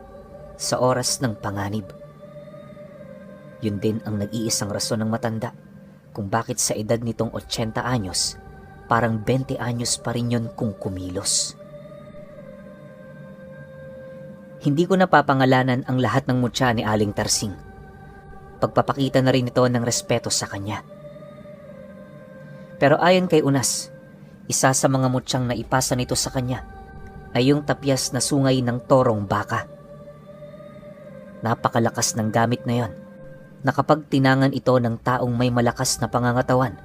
[SPEAKER 1] sa oras ng panganib. Yun din ang nag-iisang rason ng matanda kung bakit sa edad nitong 80 anyos, parang 20 anyos pa rin yun kung kumilos. Hindi ko napapangalanan ang lahat ng mutya ni Aling Tarsing. Pagpapakita na rin ito ng respeto sa kanya. Pero ayon kay Unas, isa sa mga mutsyang naipasa nito sa kanya ay yung tapyas na sungay ng torong baka. Napakalakas ng gamit na yon, na kapag tinangan ito ng taong may malakas na pangangatawan,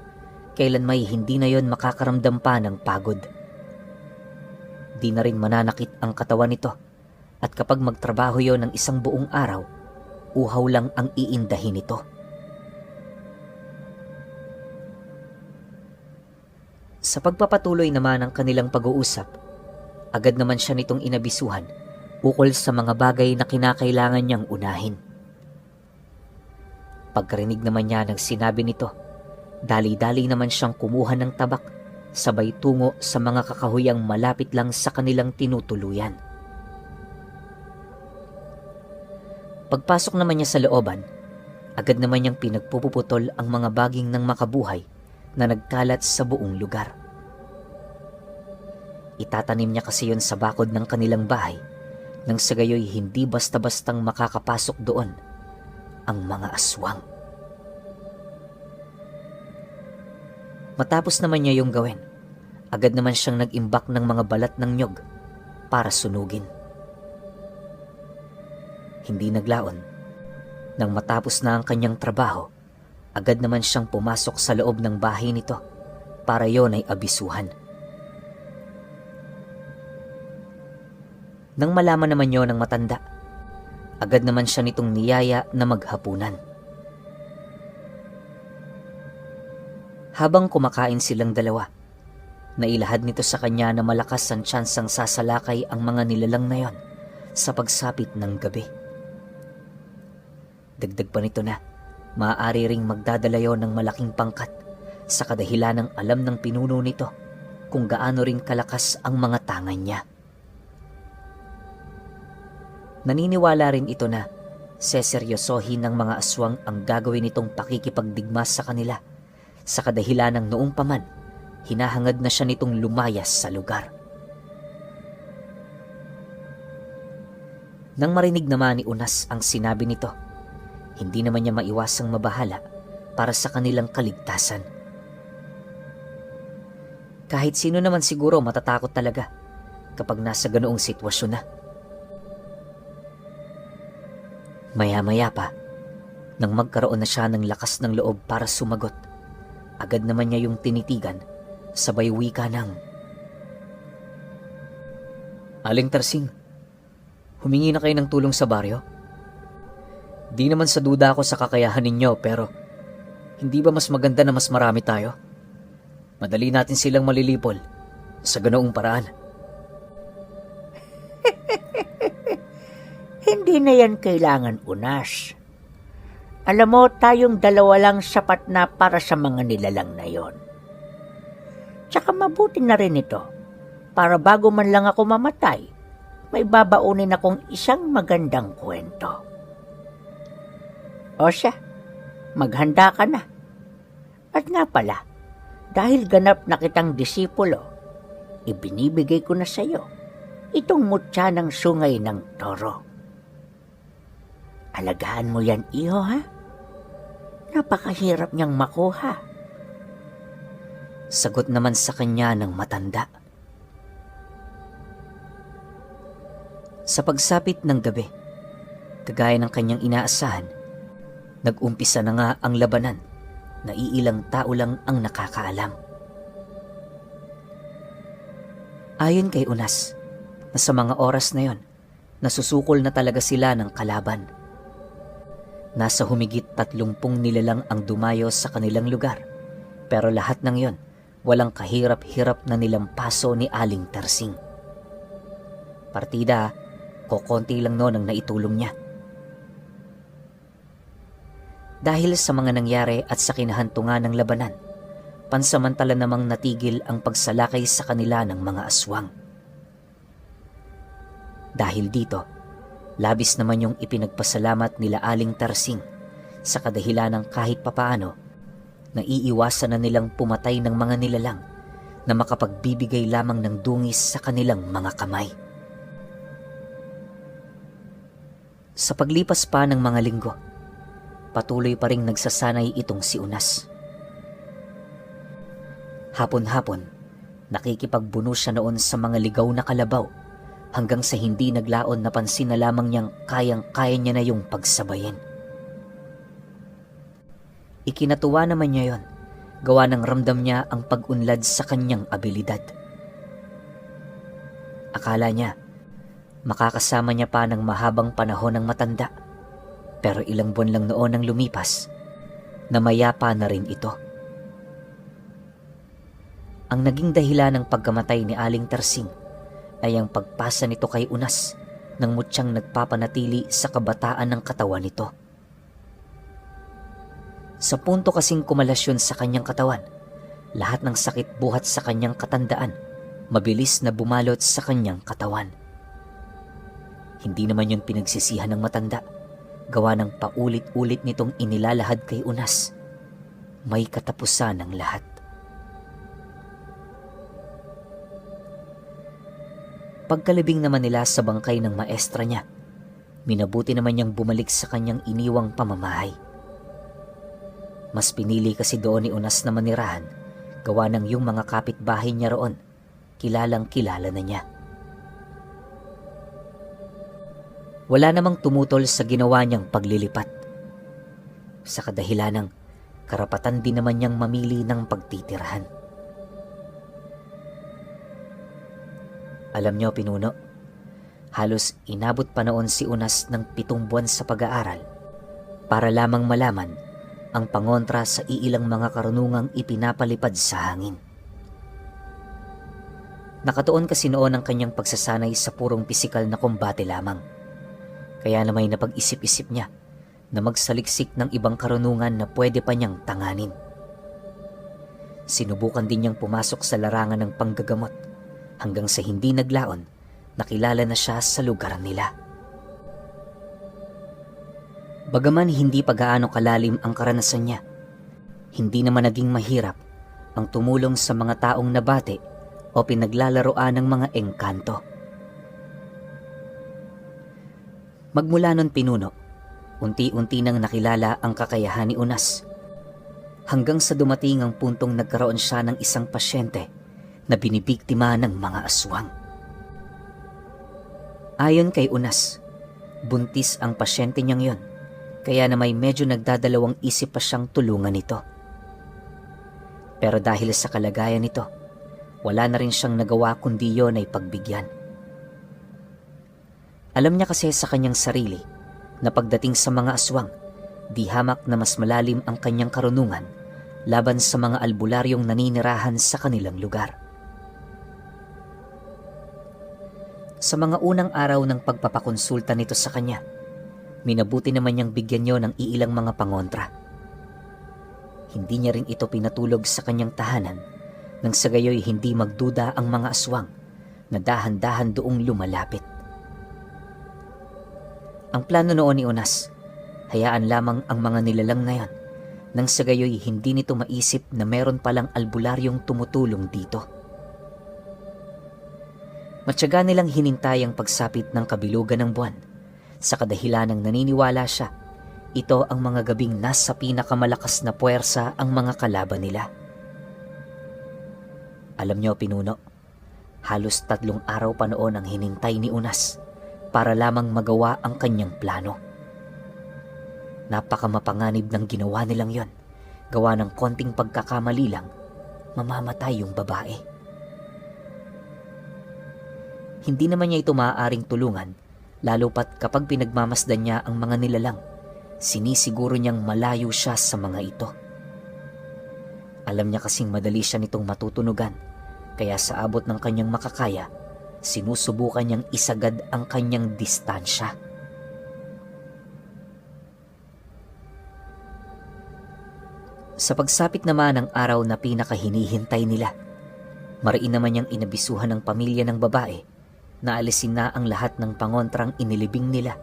[SPEAKER 1] kailan may hindi na yon makakaramdam pa ng pagod. Di na rin mananakit ang katawan nito, at kapag magtrabaho yon ng isang buong araw, uhaw lang ang iindahin nito. Sa pagpapatuloy naman ng kanilang pag-uusap, agad naman siya nitong inabisuhan ukol sa mga bagay na kinakailangan niyang unahin. Pagkarinig naman niya ng sinabi nito, dali-dali naman siyang kumuha ng tabak, sabay tungo sa mga kakahuyang malapit lang sa kanilang tinutuluyan. Pagpasok naman niya sa looban, agad naman niyang pinagpupuputol ang mga baging ng makabuhay na nagkalat sa buong lugar. Itatanim niya kasi yun sa bakod ng kanilang bahay, nang sa gayoy hindi basta-bastang makakapasok doon ang mga aswang. Matapos naman niya yung gawin, agad naman siyang nag-imbak ng mga balat ng nyog para sunugin. Hindi naglaon. Nang matapos na ang kanyang trabaho, agad naman siyang pumasok sa loob ng bahay nito para yon ay abisuhan. Nang malaman naman yon ng matanda, agad naman siya nitong niyaya na maghapunan. Habang kumakain silang dalawa, nailahad nito sa kanya na malakas ang tsansang sasalakay ang mga nilalang na yon sa pagsapit ng gabi. Dagdag pa nito na maaari ring magdadala yon ng malaking pangkat sa kadahilan ng alam ng pinuno nito kung gaano ring kalakas ang mga tangan niya. Naniniwala rin ito na seseryosohin ng mga aswang ang gagawin nitong pakikipagdigma sa kanila sa kadahilan ng noong paman hinahangad na siya nitong lumayas sa lugar. Nang marinig naman ni Unas ang sinabi nito, hindi naman niya maiwasang mabahala para sa kanilang kaligtasan. Kahit sino naman siguro matatakot talaga kapag nasa ganoong sitwasyon na. Maya-maya pa, nang magkaroon na siya ng lakas ng loob para sumagot, agad naman niya yung tinitigan, sabay wika ng, "Aling Tarsing, humingi na kayo ng tulong sa baryo? Di naman sa duda ako sa kakayahan ninyo, pero hindi ba mas maganda na mas marami tayo? Madali natin silang malilipol sa ganoong paraan."
[SPEAKER 2] Hindi na yan kailangan, Unas. Alam mo, tayong dalawa lang sapat na para sa mga nilalang na yon. Tsaka mabuti na rin ito, para bago man lang ako mamatay, may babaunin akong isang magandang kwento. O siya, maghanda ka na. At nga pala, dahil ganap na kitang disipulo, ibinibigay ko na sa iyo itong mutya ng sungay ng toro. Alagaan mo yan, iho, ha? Napakahirap niyang makuha.
[SPEAKER 1] Sagot naman sa kanya ng matanda. Sa pagsapit ng gabi, kagaya ng kanyang inaasahan, nag-umpisa na nga ang labanan na iilang tao lang ang nakakaalam. Ayon kay Unas, na sa mga oras na yon, nasusukol na talaga sila ng kalaban. Nasa humigit 30 nilalang ang dumayo sa kanilang lugar, pero lahat ng yon, walang kahirap-hirap na nilampaso ni Aling Tarsing. Partida, kokonti lang noon ang naitulong niya. Dahil sa mga nangyari at sa kinahantungan ng labanan, pansamantala namang natigil ang pagsalakay sa kanila ng mga aswang. Dahil dito, labis naman yung ipinagpasalamat nila Aling Tarsing sa kadahilan ng kahit papaano naiiwasan na nilang pumatay ng mga nilalang na makapagbibigay lamang ng dungis sa kanilang mga kamay. Sa paglipas pa ng mga linggo, patuloy pa ring nagsasanay itong si Unas. Hapon-hapon, nakikipagbuno siya noon sa mga ligaw na kalabaw hanggang sa hindi naglaon na pansin na lamang niyang kayang-kaya niya na yung pagsabayin. Ikinatuwa naman niya yon, gawa ng ramdam niya ang pag-unlad sa kanyang abilidad. Akala niya, makakasama niya pa ng mahabang panahon ng matanda, pero ilang buwan lang noon ang lumipas, namayapa na rin ito. Ang naging dahilan ng pagkamatay ni Aling Tarsing ay ang pagpasa nito kay Unas ng mutyang nagpapanatili sa kabataan ng katawan nito. Sa punto kasing kumalasyon sa kanyang katawan, lahat ng sakit buhat sa kanyang katandaan, mabilis na bumalot sa kanyang katawan. Hindi naman yun pinagsisihan ng matanda, gawa ng paulit-ulit nitong inilalahad kay Unas. May katapusan ng lahat. Pagkalibing naman nila sa bangkay ng maestra niya, minabuti naman niyang bumalik sa kanyang iniwang pamamahay. Mas pinili kasi doon ni Unas na manirahan, gawa ng yung mga kapitbahay niya roon, kilalang kilala na niya. Wala namang tumutol sa ginawa niyang paglilipat. Sa kadahilanang, karapatan din naman niyang mamili ng pagtitirahan. Alam niyo, Pinuno, halos inabot pa noon si Unas ng 7 buwan sa pag-aaral para lamang malaman ang pangontra sa iilang mga karunungang ipinapalipad sa hangin. Nakatuon kasi noon ang kanyang pagsasanay sa purong pisikal na kombate lamang. Kaya na may napag-isip-isip niya na magsaliksik ng ibang karunungan na pwede pa niyang tanganin. Sinubukan din niyang pumasok sa larangan ng panggagamot hanggang sa hindi naglaon, nakilala na siya sa lugar nila. Bagaman hindi pa gaano kalalim ang karanasan niya, hindi naman naging mahirap ang tumulong sa mga taong nabate o pinaglalaroan ng mga engkanto. Magmula nun, Pinuno, unti-unti nang nakilala ang kakayahan ni Unas, hanggang sa dumating ang puntong nagkaroon siya ng isang pasyente na binibiktima ng mga aswang. Ayon kay Unas, buntis ang pasyente niyang yon, kaya na may medyo nagdadalawang isip pa siyang tulungan ito. Pero dahil sa kalagayan nito, wala na rin siyang nagawa kundi yon ay pagbigyan. Alam niya kasi sa kanyang sarili na pagdating sa mga aswang, di hamak na mas malalim ang kanyang karunungan laban sa mga albularyong naninirahan sa kanilang lugar. Sa mga unang araw ng pagpapakonsulta nito sa kanya, minabuti naman niyang bigyan niyo ng iilang mga pangontra. Hindi niya rin ito pinatulog sa kanyang tahanan nang sa gayoy hindi magduda ang mga aswang na dahan-dahan doong lumalapit. Ang plano noon ni Unas, hayaan lamang ang mga nilalang na yan nang sa gayoy hindi nito maisip na meron palang albularyong tumutulong dito. Matyaga nilang hinintay ang pagsapit ng kabilugan ng buwan. Sa kadahilanang naniniwala siya, ito ang mga gabing nasa pinakamalakas na puwersa ang mga kalaban nila. Alam niyo, Pinuno, halos 3 araw pa noon ang hinintay ni Unas para lamang magawa ang kanyang plano. Napakamapanganib ng ginawa nilang yon, gawa ng konting pagkakamali lang, mamamatay yung babae. Hindi naman niya ito maaaring tulungan, lalo pat kapag pinagmamasdan niya ang mga nilalang, sinisiguro niyang malayo siya sa mga ito. Alam niya kasing madali siya nitong matutunugan, kaya sa abot ng kanyang makakaya, sinusubukan niyang isagad ang kanyang distansya. Sa pagsapit naman ng araw na pinakahinihintay nila, mariin naman niyang inabisuhan ng pamilya ng babae na alisin na ang lahat ng pangontrang inilibing nila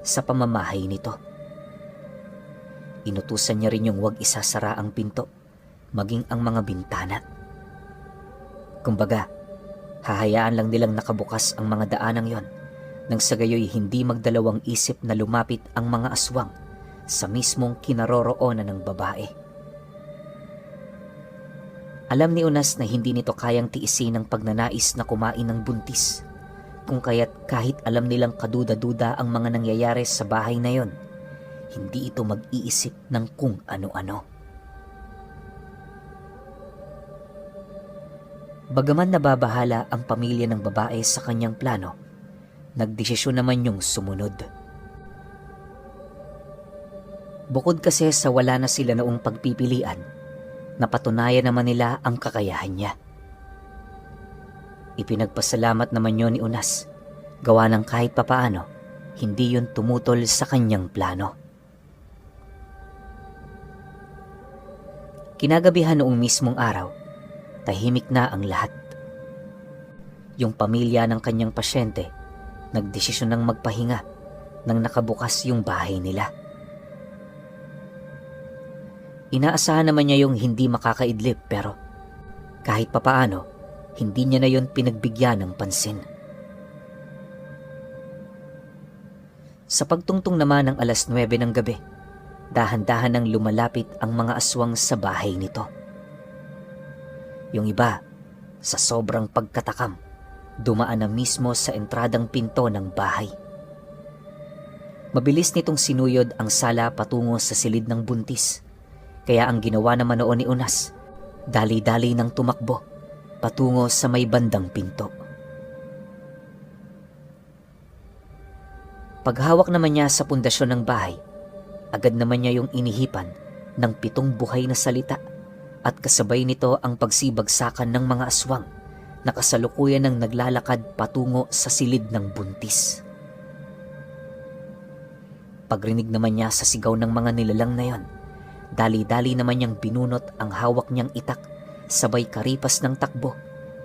[SPEAKER 1] sa pamamahay nito. Inutusan niya rin yung huwag isasara ang pinto, maging ang mga bintana. Kumbaga, hahayaan lang nilang nakabukas ang mga daanang yon, nang sa gayoy hindi magdalawang isip na lumapit ang mga aswang sa mismong kinaroroonan ng babae. Alam ni Unas na hindi nito kayang tiisin ang pagnanais na kumain ng buntis, kung kaya't kahit alam nilang kaduda-duda ang mga nangyayari sa bahay na yon, hindi ito mag-iisip ng kung ano-ano. Bagaman nababahala ang pamilya ng babae sa kanyang plano, nagdesisyon naman yung sumunod. Bukod kasi sa wala na sila noong pagpipilian, napatunayan naman nila ang kakayahan niya. Ipinagpasalamat naman yun ni Unas, gawa ng kahit papaano, hindi yun tumutol sa kanyang plano. Kinagabihan noong mismong araw, tahimik na ang lahat. Yung pamilya ng kanyang pasyente, nagdesisyon ng magpahinga nang nakabukas yung bahay nila. Inaasahan naman niya yung hindi makakaidlip pero kahit papaano, hindi niya na yon pinagbigyan ng pansin. Sa pagtungtong naman ng 9:00 ng gabi, dahan-dahan nang lumalapit ang mga aswang sa bahay nito. Yung iba, sa sobrang pagkatakam, dumaan na mismo sa entradang pinto ng bahay. Mabilis nitong sinuyod ang sala patungo sa silid ng buntis, kaya ang ginawa naman noon ni Unas, dali-dali nang tumakbo patungo sa may bandang pinto. Paghawak naman niya sa pundasyon ng bahay, agad naman niya yung inihipan ng 7 buhay na salita at kasabay nito ang pagsibagsakan ng mga aswang na kasalukuyan ng naglalakad patungo sa silid ng buntis. Pagrinig naman niya sa sigaw ng mga nilalang na yon, dali-dali naman niyang binunot ang hawak niyang itak sabay karipas ng takbo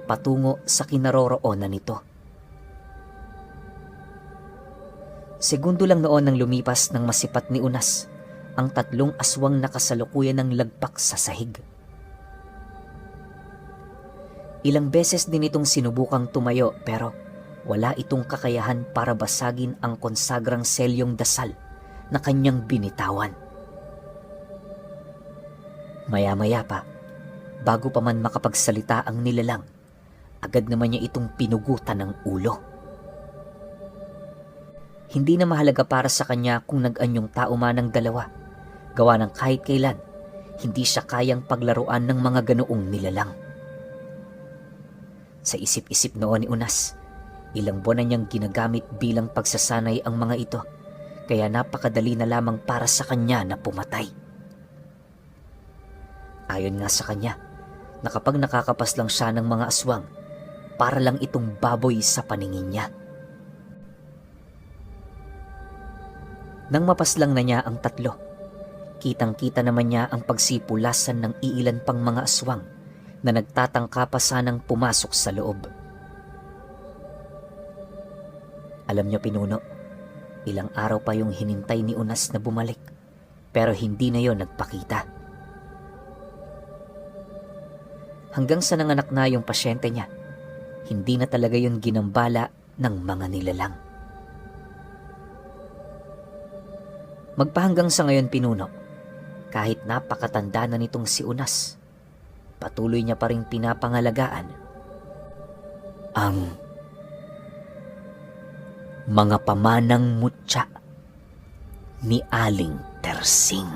[SPEAKER 1] patungo sa kinaroroonan nito. Segundo lang noon nang lumipas ng masipat ni Unas ang 3 aswang na kasalukuyan ng lagpak sa sahig. Ilang beses din itong sinubukang tumayo pero wala itong kakayahan para basagin ang konsagrang selyong dasal na kanyang binitawan. Maya-maya pa, bago pa man makapagsalita ang nilalang, agad naman niya itong pinugutan ng ulo. Hindi na mahalaga para sa kanya kung nag-anyong tao man ang dalawa, gawa ng kahit kailan, hindi siya kayang paglaruan ng mga ganoong nilalang. Sa isip-isip noon ni Unas, ilang buwan na niyang ginagamit bilang pagsasanay ang mga ito, kaya napakadali na lamang para sa kanya na pumatay. Ayon nga sa kanya, na kapag nakakapas lang siya ng mga aswang, para lang itong baboy sa paningin niya. Nang mapaslang na niya ang 3, kitang-kita naman niya ang pagsipulasan ng iilan pang mga aswang na nagtatangka pa sanang pumasok sa loob. Alam niyo, Pinuno, ilang araw pa yung hinintay ni Unas na bumalik, pero hindi na yon nagpakita. Hanggang sa nanganak na yung pasyente niya, hindi na talaga yun ginambala ng mga nilalang. Magpahanggang sa ngayon, Pinuno, kahit napakatanda na nitong si Unas, patuloy niya pa rin pinapangalagaan ang mga pamanang mutya ni Aling Tersing.